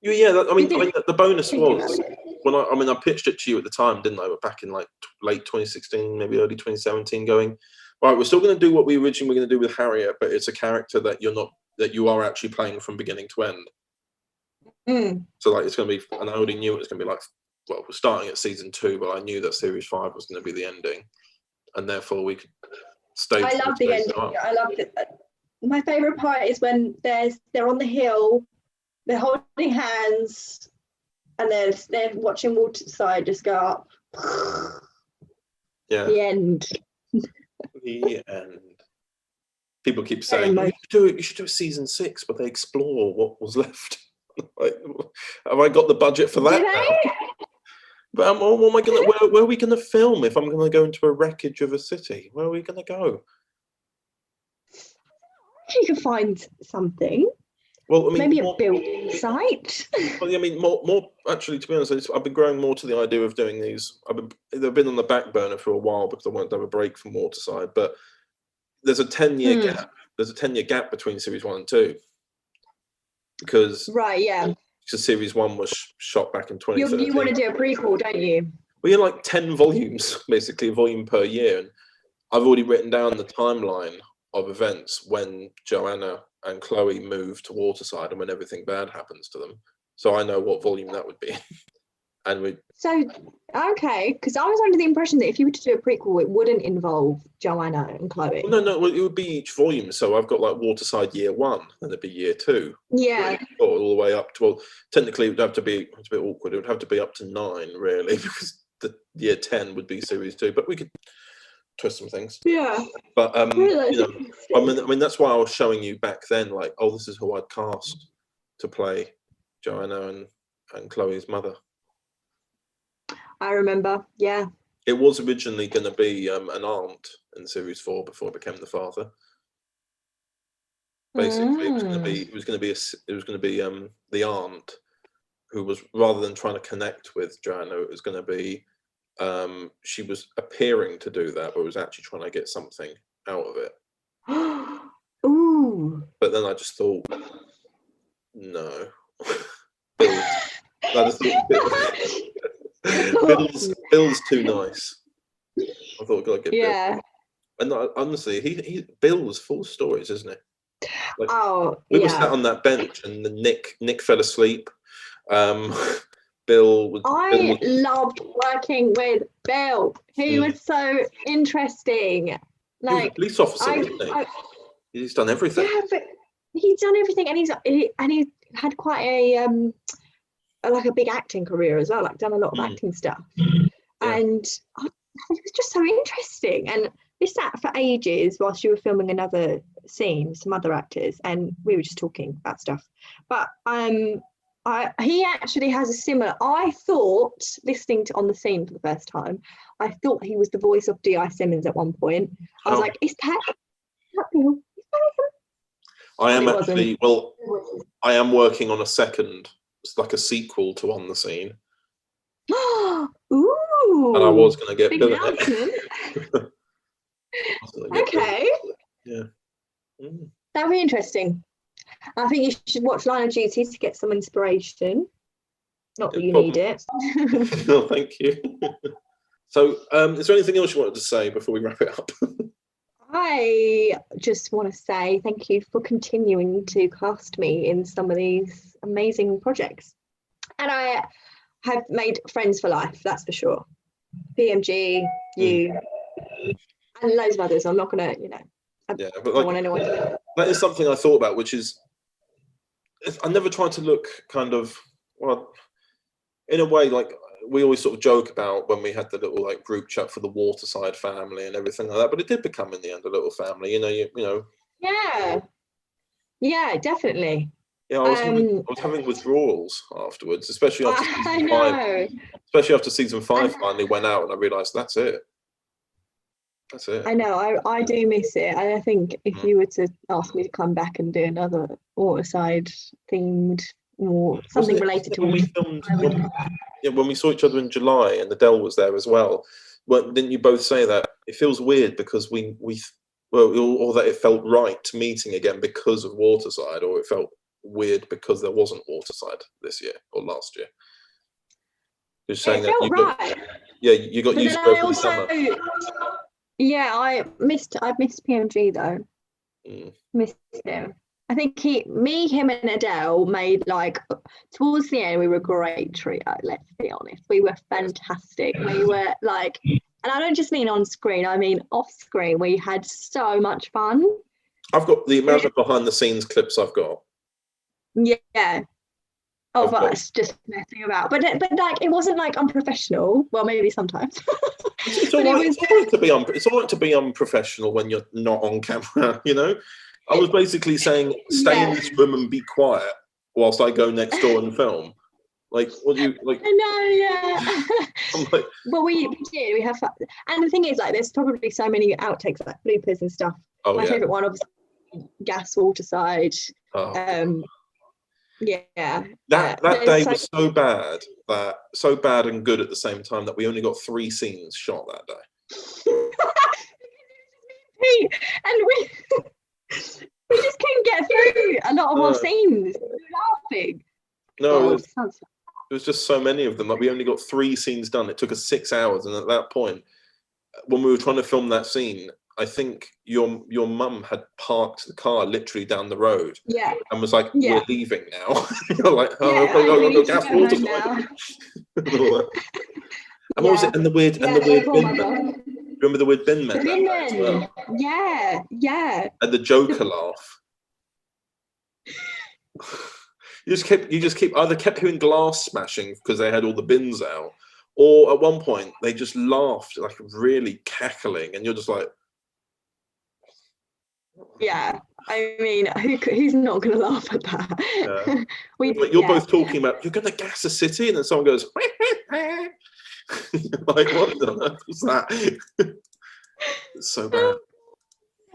Speaker 1: Yeah, I mean, the bonus was when I pitched it to you at the time, didn't I? But back in like late 2016, maybe early 2017, going, right, we're still going to do what we originally were going to do with Harriet, but it's a character that you are actually playing from beginning to end. So like, it's going to be, and I already knew it was going to be like, well, we're starting at season 2, but I knew that series 5 was going to be the ending, and therefore we could stay.
Speaker 18: I love the ending. I loved it. My favourite part is when they're on the hill, they're holding hands, and they're watching Waterside just go up.
Speaker 1: Yeah.
Speaker 18: The end.
Speaker 1: The end. People keep saying you should do a season 6, but they explore what was left. Like, have I got the budget for that now? But what am I gonna? Where are we gonna film if I'm gonna go into a wreckage of a city? Where are we gonna go?
Speaker 18: You can find something.
Speaker 1: Well, I mean,
Speaker 18: maybe a building site.
Speaker 1: Well, I mean, more actually. To be honest, I've been growing more to the idea of doing these. They've been on the back burner for a while because I wanted to have a break from Waterside. But there's a 10-year gap there's a 10-year gap between series 1 and 2 because series 1 was shot back in 2013.
Speaker 18: You want to do a prequel, don't you?
Speaker 1: We had like 10 volumes, basically a volume per year, and I've already written down the timeline of events when Joanna and Chloe move to Waterside and when everything bad happens to them. So I know what volume that would be. And
Speaker 18: okay, because I was under the impression that if you were to do a prequel, it wouldn't involve Joanna and Chloe.
Speaker 1: No, it would be each volume. So I've got like Waterside year 1, and it'd be year 2.
Speaker 18: Yeah.
Speaker 1: All the way up to, well, technically it would have to be, it's a bit awkward, it would have to be up to 9, really, because the year 10 would be series 2, but we could twist some things.
Speaker 18: Yeah.
Speaker 1: But, I mean, that's why I was showing you back then, like, oh, this is who I'd cast to play Joanna and Chloe's mother.
Speaker 18: I remember, yeah.
Speaker 1: It was originally going to be an aunt in series 4 before it became the father. Basically, it was going to be the aunt who was, rather than trying to connect with Joanna, it was going to be she was appearing to do that, but was actually trying to get something out of it.
Speaker 18: Ooh.
Speaker 1: But then I just thought, no. Bill's too nice. I thought, God, get Bill. And honestly, Bill was full of stories, isn't he? Like, we were sat on that bench, and Nick fell asleep. Bill
Speaker 18: loved working with Bill. He was so interesting. Like,
Speaker 1: he was a police officer, isn't he? He's done everything.
Speaker 18: Yeah, but he's done everything, and he had quite a big acting career as well. Like, done a lot of acting stuff, and it was just so interesting. And we sat for ages whilst you were filming another scene with some other actors, and we were just talking about stuff. But he actually has a similar. I thought, listening to On the Scene for the first time, I thought he was the voice of D.I. Simmons at one point. I was like, is that Bill?
Speaker 1: I am actually, I am working on a second, it's like a sequel to On the Scene.
Speaker 18: Ooh!
Speaker 1: And I was going to get Bill in it.
Speaker 18: Okay.
Speaker 1: Yeah.
Speaker 18: That'd be interesting. I think you should watch Line of Duty to get some inspiration. Not that you need it.
Speaker 1: No, thank you. So, is there anything else you wanted to say before we wrap it up?
Speaker 18: I just want to say thank you for continuing to cast me in some of these amazing projects. And I have made friends for life, that's for sure. PMG, you, and loads of others. I'm not going to, I don't want anyone to know.
Speaker 1: That is something I thought about, which is, I never tried to look kind of, well, in a way, like, we always sort of joke about when we had the little like group chat for the Waterside family and everything like that, but it did become in the end a little family, you know.
Speaker 18: Yeah, definitely.
Speaker 1: Yeah, I was having withdrawals afterwards, especially after season 5. Especially after season 5 finally went out, and I realised that's it. That's it.
Speaker 18: I know. I do miss it. And I think if you were to ask me to come back and do another Waterside themed or something related to
Speaker 1: when we filmed, when we saw each other in July, and Adele was there as well. Didn't you both say that it feels weird because or that it felt right meeting again because of Waterside, or it felt weird because there wasn't Waterside this year or last year? You're saying that you got used to it over the summer.
Speaker 18: Yeah, I've missed PMG though. Missed him. I think him and Adele made, like, towards the end, we were a great trio, let's be honest. We were fantastic. We were like, and I don't just mean on screen, I mean off screen. We had so much fun.
Speaker 1: I've got the amount of behind the scenes clips I've got.
Speaker 18: Yeah. Of us just messing about. But like, it wasn't like unprofessional. Well, maybe sometimes.
Speaker 1: It's all right to be unprofessional when you're not on camera, you know? I was basically saying, stay in this room and be quiet whilst I go next door and film. Like, what do you like?
Speaker 18: I know, yeah. I'm like, well, we did. We have fun. And the thing is, like, there's probably so many outtakes, like bloopers and stuff. My favourite one, obviously, Gas Waterside. Yeah.
Speaker 1: That day was so bad and good at the same time that we only got 3 scenes shot that day.
Speaker 18: And We just couldn't get through a lot of our scenes. We were laughing.
Speaker 1: No, it was just so many of them. Like we only got 3 scenes done. It took us 6 hours, and at that point, when we were trying to film that scene, I think your mum had parked the car literally down the road.
Speaker 18: Yeah.
Speaker 1: And was like,
Speaker 18: Yeah.
Speaker 1: "We're leaving now." You're like,
Speaker 18: Yeah,
Speaker 1: "Oh,
Speaker 18: I need
Speaker 1: go
Speaker 18: to
Speaker 1: gas
Speaker 18: go
Speaker 1: water
Speaker 18: home
Speaker 1: slide."
Speaker 18: now.
Speaker 1: And what was it? And the weird
Speaker 18: poor
Speaker 1: bin
Speaker 18: mother.
Speaker 1: man. Remember the weird bin man?
Speaker 18: The bin man. Yeah.
Speaker 1: And the Joker laugh. You just keep either kept hearing glass smashing because they had all the bins out, or at one point they just laughed like really cackling, and you're just like,
Speaker 18: yeah. I mean, who's not going to laugh at that?
Speaker 1: Yeah. You're both talking about you're going to gas a city, and then someone goes, like, what the earth was that? It's so bad.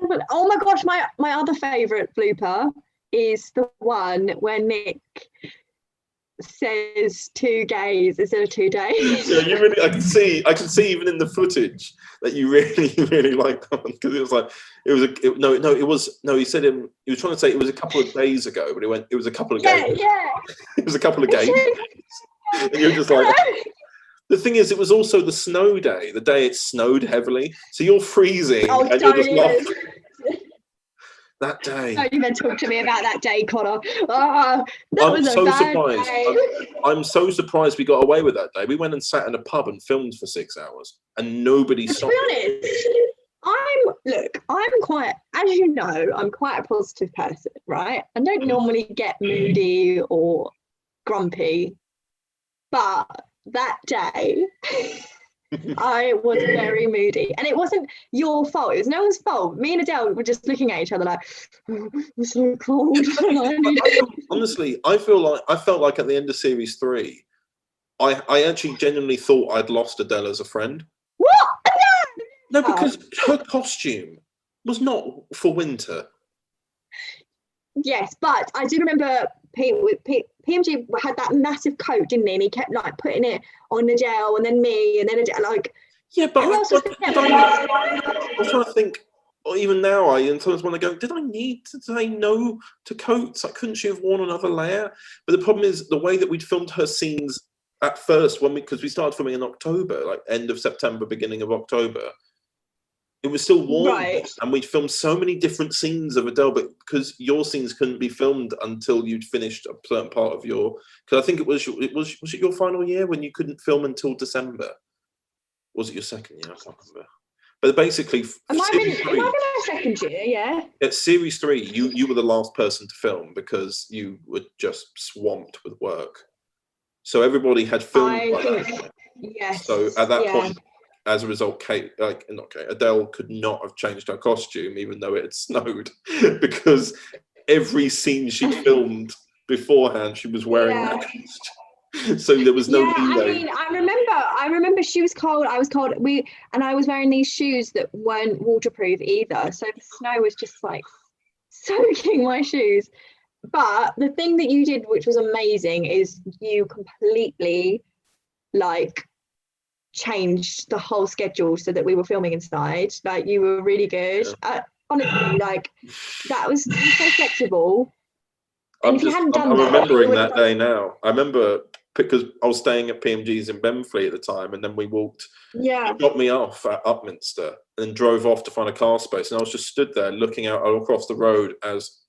Speaker 18: But, oh my gosh, my other favourite blooper is the one where Nick says 2 gays instead of 2 days.
Speaker 1: Yeah, you really. I can see even in the footage that you really like that one, because it was like he said he was trying to say it was a couple of days ago, but it was a couple of gays.
Speaker 18: Yeah.
Speaker 1: It was a couple of gays, and you're just like. The thing is, it was also the snow day, the day it snowed heavily, so you're freezing and you're just laughing. That day.
Speaker 18: Don't even talk to me about that day, Connor. That was a bad day.
Speaker 1: I'm so surprised we got away with that day. We went and sat in a pub and filmed for 6 hours, and nobody stopped.
Speaker 18: To be honest, I'm quite, as you know, I'm quite a positive person, right? I don't normally get moody or grumpy, but that day I was very moody, and it wasn't your fault. It was no one's fault. Me and Adele were just looking at each other like, "We're so cold."
Speaker 1: Honestly, I felt like at the end of series 3, I actually genuinely thought I'd lost Adele as a friend.
Speaker 18: What?
Speaker 1: No, because her costume was not for winter.
Speaker 18: Yes, but I do remember PMG had that massive coat, didn't he? And he kept like putting it on Adele, and then me, and then Adele, like.
Speaker 1: Yeah, but I was trying to think. Or even now, I sometimes want to go. Did I need to say no to coats? Like, couldn't she have worn another layer? But the problem is the way that we'd filmed her scenes at first, because we started filming in October, like end of September, beginning of October. It was still warm, right. And we'd filmed so many different scenes of Adele, but because your scenes couldn't be filmed until you'd finished a certain part of your. Because I think was it your final year when you couldn't film until December? Was it your second year? I can't remember. But basically,
Speaker 18: am I in my second year? Yeah.
Speaker 1: At series 3, you were the last person to film because you were just swamped with work. So everybody had filmed by that point.
Speaker 18: Yes.
Speaker 1: So at that point. As a result, Adele could not have changed her costume, even though it had snowed, because every scene she filmed beforehand, she was wearing that costume. So there was no leeway.
Speaker 18: I mean, I remember she was cold. I was cold. And I was wearing these shoes that weren't waterproof either. So the snow was just like soaking my shoes. But the thing that you did, which was amazing, is you completely changed the whole schedule so that we were filming inside. Like, you were really good. Honestly, that was so flexible. And if you hadn't done
Speaker 1: I'm
Speaker 18: that,
Speaker 1: remembering that day now. I remember because I was staying at PMG's in Benfleet at the time, and then we walked.
Speaker 18: Yeah.
Speaker 1: He got me off at Upminster and then drove off to find a car space, and I was just stood there looking out across the road as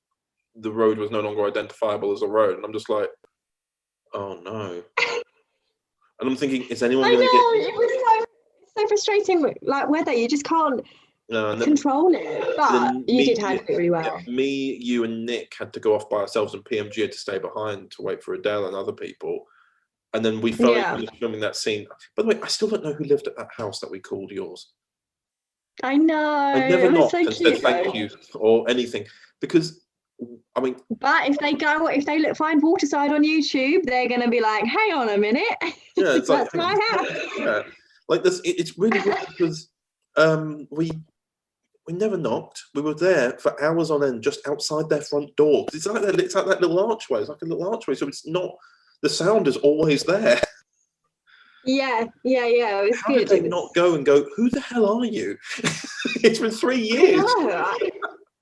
Speaker 1: the road was no longer identifiable as a road, and I'm just like, oh no. And I'm thinking, is anyone going to get...
Speaker 18: it was so frustrating, like weather, you just can't control it. But you did handle it really well.
Speaker 1: Yeah, me, you and Nick had to go off by ourselves, and PMG had to stay behind to wait for Adele and other people. And then we felt filming that scene. By the way, I still don't know who lived at that house that we called yours.
Speaker 18: I know.
Speaker 1: I never knocked
Speaker 18: so
Speaker 1: and said thank you or anything. Because... I mean,
Speaker 18: but if they find Waterside on YouTube, they're gonna be like, "Hang on a minute,
Speaker 1: yeah, it's
Speaker 18: that's my house."
Speaker 1: Yeah, like this. It's really good because we never knocked. We were there for hours on end, just outside their front door. It's like that little archway. It's like a little archway, so it's not. The sound is always there.
Speaker 18: Yeah. It was
Speaker 1: How
Speaker 18: good.
Speaker 1: did they not go and go? Who the hell are you? It's been 3 years.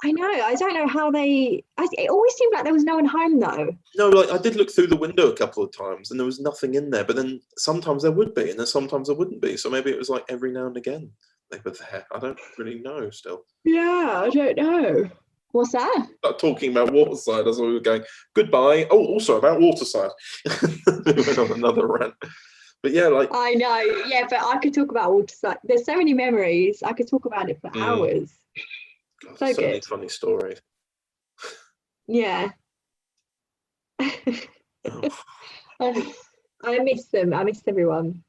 Speaker 18: I know. I don't know how they. It always seemed like there was no one home though.
Speaker 1: No, like I did look through the window a couple of times, and there was nothing in there. But then sometimes there would be, and then sometimes there wouldn't be. So maybe it was like every now and again they were there. I don't really know. Still,
Speaker 18: Yeah, I don't know. What's that?
Speaker 1: Like talking about Waterside as we were going goodbye. Oh, also about Waterside. We went on another rant. But yeah, like
Speaker 18: I know. Yeah, but I could talk about Waterside. There's so many memories. I could talk about it for hours.
Speaker 1: God,
Speaker 18: So
Speaker 1: so many
Speaker 18: good.
Speaker 1: funny stories.
Speaker 18: Yeah. I miss them. I miss everyone.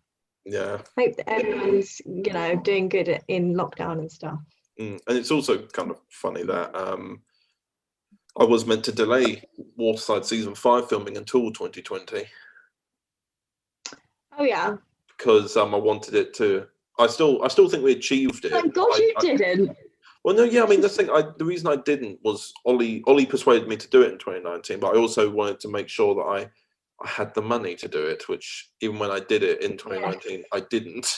Speaker 1: Yeah.
Speaker 18: Hope that everyone's, doing good in lockdown and stuff.
Speaker 1: And it's also kind of funny that I was meant to delay Waterside season 5 filming until 2020
Speaker 18: Oh yeah.
Speaker 1: because I wanted it to. I still think we achieved it.
Speaker 18: Thank God you didn't.
Speaker 1: Well, no, yeah. I mean, the reason I didn't was Ollie persuaded me to do it in 2019, but I also wanted to make sure that I had the money to do it, which even when I did it in 2019, I didn't.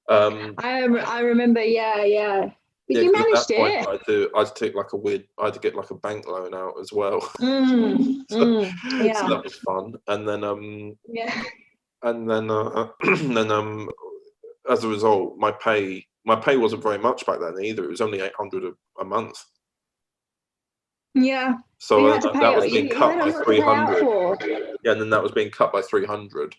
Speaker 18: I remember. Yeah. But
Speaker 1: Yeah,
Speaker 18: you
Speaker 1: 'cause
Speaker 18: managed
Speaker 1: at that point,
Speaker 18: it.
Speaker 1: I had to take like I had to get like a bank loan out as well.
Speaker 18: Yeah.
Speaker 1: So that was fun. And then
Speaker 18: Yeah.
Speaker 1: and then then as a result, my pay wasn't very much back then either. It was only 800 a month.
Speaker 18: Yeah.
Speaker 1: So
Speaker 18: you had to pay
Speaker 1: that was
Speaker 18: you
Speaker 1: being
Speaker 18: had
Speaker 1: cut
Speaker 18: a
Speaker 1: by
Speaker 18: lot to pay out
Speaker 1: 300.
Speaker 18: for.
Speaker 1: Yeah, and then that was being cut by 300.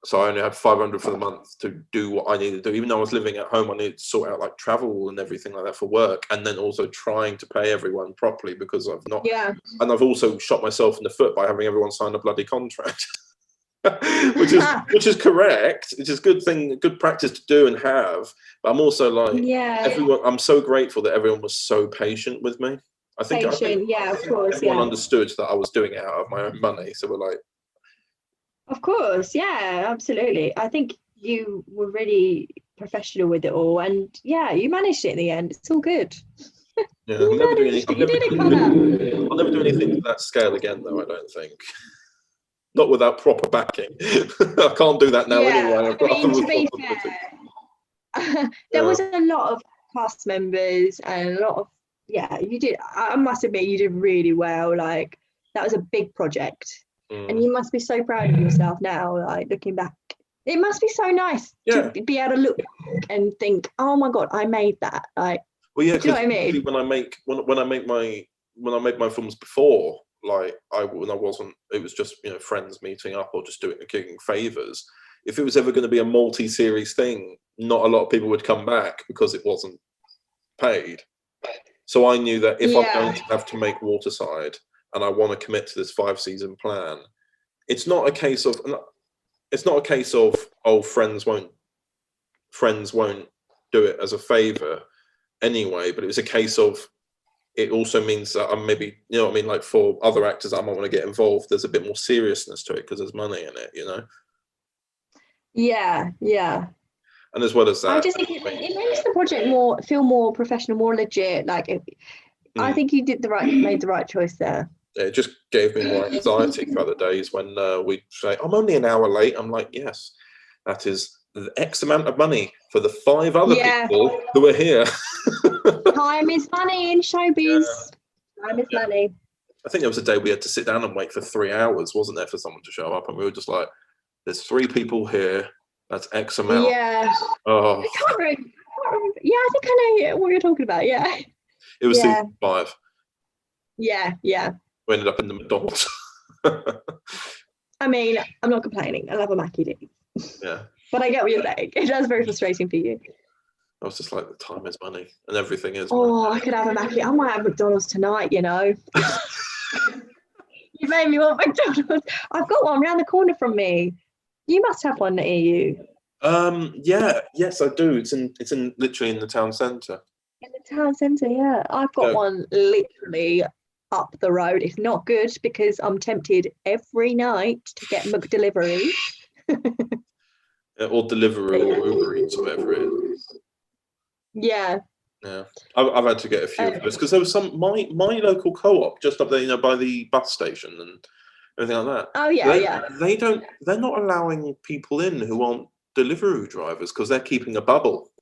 Speaker 1: So I only had 500 for the month to do what I needed to do. Even though I was living at home, I needed to sort out like travel and everything like that for work, and then also trying to pay everyone properly because I've not.
Speaker 18: Yeah.
Speaker 1: And I've also shot myself in the foot by having everyone sign a bloody contract, which is correct. It's a good practice to do and have. But I'm also like, everyone. I'm so grateful that everyone was so patient with me. I think of course, everyone understood that I was doing it out of my own money. So we're like.
Speaker 18: Of course, yeah, absolutely. I think you were really professional with it all, and yeah, you managed it in the end. It's all good.
Speaker 1: Yeah, I'll never do anything to that scale again, though. I don't think. Not without proper backing. I can't do that now anyway.
Speaker 18: To be fair, there was a lot of cast members and a lot of you did. I must admit, you did really well. Like that was a big project. And you must be so proud of yourself now, like looking back. It must be so nice to be able to look back and think, "Oh my God, I made that!" Like,
Speaker 1: well, yeah,
Speaker 18: do you know what I mean?
Speaker 1: When I make my films before, like when I wasn't, it was just friends meeting up or just doing favors. If it was ever going to be a multi-series thing, not a lot of people would come back because it wasn't paid. So I knew that if I'm going to have to make Waterside. And I want to commit to this 5-season plan. It's not a case of friends won't do it as a favor anyway. But it was a case of it also means that I'm maybe like for other actors that I might want to get involved. There's a bit more seriousness to it because there's money in it,
Speaker 18: Yeah.
Speaker 1: And as well as that,
Speaker 18: I just think it makes the project feel more professional, more legit. Like I think you made the right choice there.
Speaker 1: It just gave me more anxiety for other days when we'd say, I'm only an hour late. I'm like, yes, that is the X amount of money for the 5 other people who are here.
Speaker 18: Time is money in showbiz. Time is money.
Speaker 1: I think there was a day we had to sit down and wait for 3 hours, wasn't there, for someone to show up? And we were just like, there's 3 people here. That's X amount.
Speaker 18: Yeah.
Speaker 1: Oh.
Speaker 18: I can't remember. Yeah, I think I know what you're talking about. Yeah.
Speaker 1: It was season 5.
Speaker 18: Yeah.
Speaker 1: We ended up in the McDonald's.
Speaker 18: I mean, I'm not complaining. I love a Mackie D.
Speaker 1: Yeah.
Speaker 18: But I get what you're saying. That's very frustrating for you.
Speaker 1: I was just like, the time is money and everything is
Speaker 18: money.
Speaker 1: I
Speaker 18: could have a Mackie. I might have McDonald's tonight, You made me want McDonald's. I've got one around the corner from me. You must have one near you.
Speaker 1: Yes, I do. It's in literally in the town centre.
Speaker 18: In the town centre, yeah. I've got one literally up the road. It's not good because I'm tempted every night to get McDelivery.
Speaker 1: Or Deliveroo or Uber Eats, whatever it is.
Speaker 18: Yeah.
Speaker 1: Yeah. I've had to get a few of those because there was my local co-op just up there, by the bus station and everything like that.
Speaker 18: Oh yeah,
Speaker 1: they're not allowing people in who aren't Deliveroo drivers because they're keeping a bubble.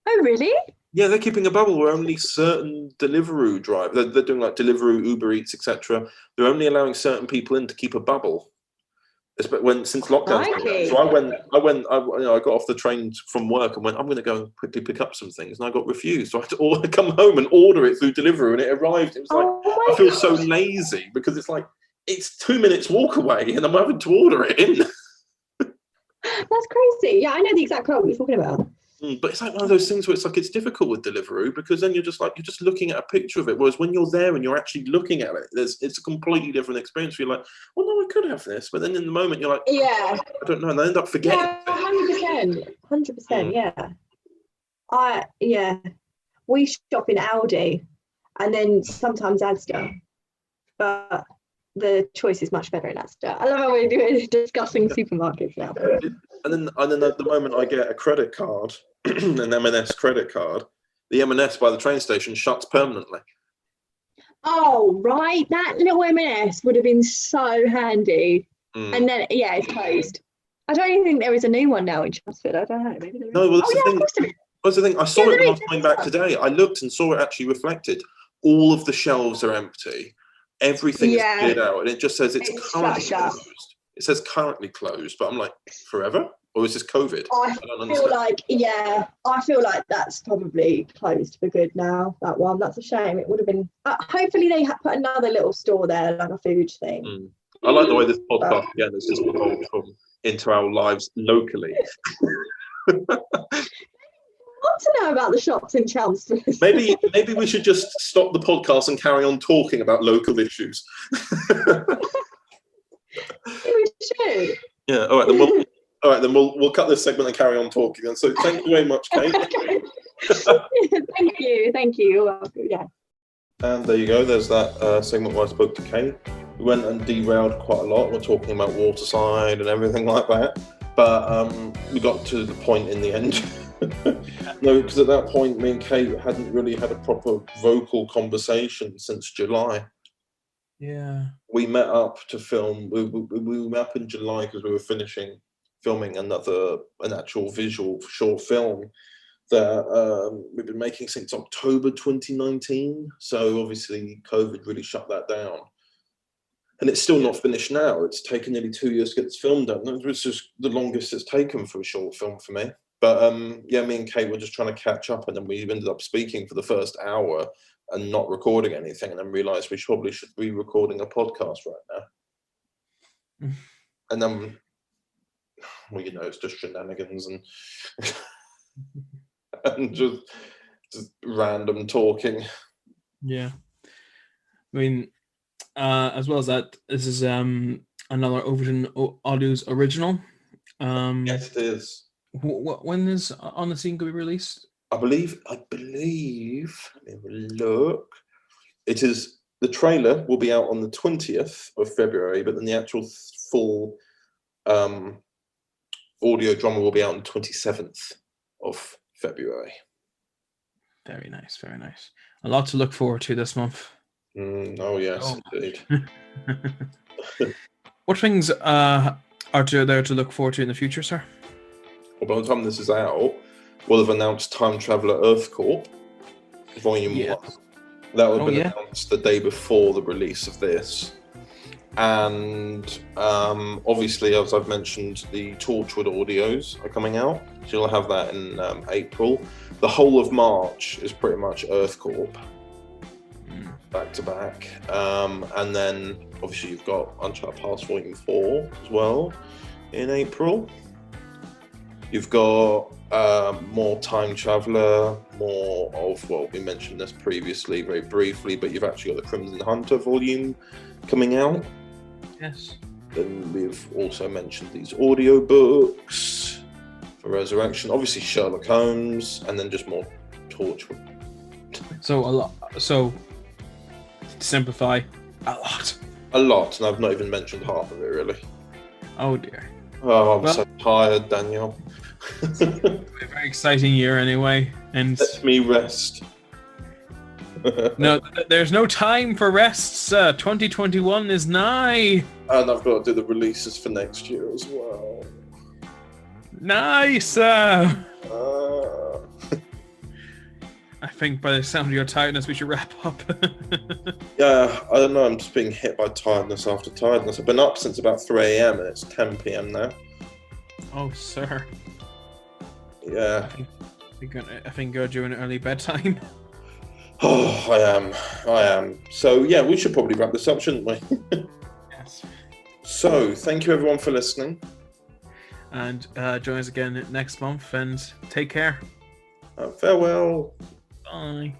Speaker 18: Oh really?
Speaker 1: Yeah, they're keeping a bubble where only certain Deliveroo drivers, they're doing like Deliveroo, Uber Eats, etc. They're only allowing certain people in to keep a bubble. Since lockdown started. So I got off the train from work and went, I'm going to go and quickly pick up some things, and I got refused. So I had to come home and order it through Deliveroo, and it arrived. It was like, I feel so lazy because it's like, it's 2 minutes walk away and I'm having to order it in.
Speaker 18: That's crazy. Yeah, I know the exact quote you're talking about.
Speaker 1: But it's like one of those things where it's like, it's difficult with Deliveroo because then you're just looking at a picture of it. Whereas when you're there and you're actually looking at it, it's a completely different experience. You're like, well, no, I could have this. But then in the moment you're like,
Speaker 18: yeah,
Speaker 1: I don't know. And I end up forgetting.
Speaker 18: Yeah, 100%. Yeah. We shop in Aldi and then sometimes Asda. But the choice is much better in Asda. I love how we're discussing supermarkets now.
Speaker 1: And then at the moment I get a credit card, an M&S credit card, the M&S by the train station shuts permanently.
Speaker 18: Oh, right. That little M&S would have been so handy. And then, it's closed. I don't even think there is a new one now in Chelmsford. I don't know. Maybe there is.
Speaker 1: No, well, that's the thing. I saw it when I was coming back today. I looked and saw it actually reflected. All of the shelves are empty. Everything is cleared out. And it just says it's currently closed. It says currently closed. But I'm like, forever? Or is this COVID?
Speaker 18: I feel like that's probably closed for good now, that one. That's a shame. It would have been... hopefully they put another little store there, like a food thing.
Speaker 1: I like the way this podcast, again, has just evolved into our lives locally.
Speaker 18: I want to know about the shops in Chelmsford.
Speaker 1: Maybe we should just stop the podcast and carry on talking about local issues.
Speaker 18: We should.
Speaker 1: Yeah, all right, then we'll cut this segment and carry on talking. And so thank you very much, Kate.
Speaker 18: Thank you. You're welcome. Yeah.
Speaker 1: And there you go. There's that segment where I spoke to Kate. We went and derailed quite a lot. We're talking about Waterside and everything like that. But we got to the point in the end. No, because at that point, me and Kate hadn't really had a proper vocal conversation since July.
Speaker 2: Yeah.
Speaker 1: We met up to film. We met up in July because we were filming an actual visual short film that we've been making since October 2019. So obviously COVID really shut that down. And it's still not finished now. It's taken nearly 2 years to get this film done. It's just the longest it's taken for a short film for me. But me and Kate were just trying to catch up, and then we ended up speaking for the first hour and not recording anything, and then realised we probably should be recording a podcast right now. And then, well, it's just shenanigans and and just random talking.
Speaker 2: Yeah. I mean, as well as that, this is another Overton Audios original.
Speaker 1: Yes, it is.
Speaker 2: When is On the Scene going to be released?
Speaker 1: I believe. Let me have a look. It is. The trailer will be out on the 20th of February, but then the actual full audio drama will be out on the 27th of February.
Speaker 2: Very nice, very nice. A lot to look forward to this month.
Speaker 1: Oh yes, indeed.
Speaker 2: What things are there to look forward to in the future, sir?
Speaker 1: Well, by the time this is out, we'll have announced Time Traveller Earth Corp, Volume 1. That will have been announced the day before the release of this. And obviously, as I've mentioned, the Torchwood audios are coming out. So you'll have that in April. The whole of March is pretty much Earth Corp, back to back. And then, obviously, you've got Uncharted Past Volume 4 as well in April. You've got more Time Traveller, more of, well, we mentioned this previously very briefly, but you've actually got the Crimson Hunter volume coming out.
Speaker 2: Yes.
Speaker 1: Then we've also mentioned these audiobooks for Resurrection, obviously Sherlock Holmes, and then just more Torchwood.
Speaker 2: So to simplify, a lot,
Speaker 1: and I've not even mentioned half of it really.
Speaker 2: Oh dear.
Speaker 1: Oh, I'm so tired, Daniel.
Speaker 2: A very exciting year anyway, and
Speaker 1: let me rest.
Speaker 2: No, there's no time for rest, sir. 2021 is nigh.
Speaker 1: And I've got to do the releases for next year as well.
Speaker 2: Nice. I think by the sound of your tiredness, we should wrap up.
Speaker 1: Yeah, I don't know. I'm just being hit by tiredness after tiredness. I've been up since about 3 a.m. and it's 10 p.m. now.
Speaker 2: Oh, sir.
Speaker 1: Yeah.
Speaker 2: I think you're doing early bedtime.
Speaker 1: Oh, I am. So, yeah, we should probably wrap this up, shouldn't we?
Speaker 2: Yes.
Speaker 1: So, thank you everyone for listening.
Speaker 2: And join us again next month, and take care.
Speaker 1: Farewell.
Speaker 2: Bye.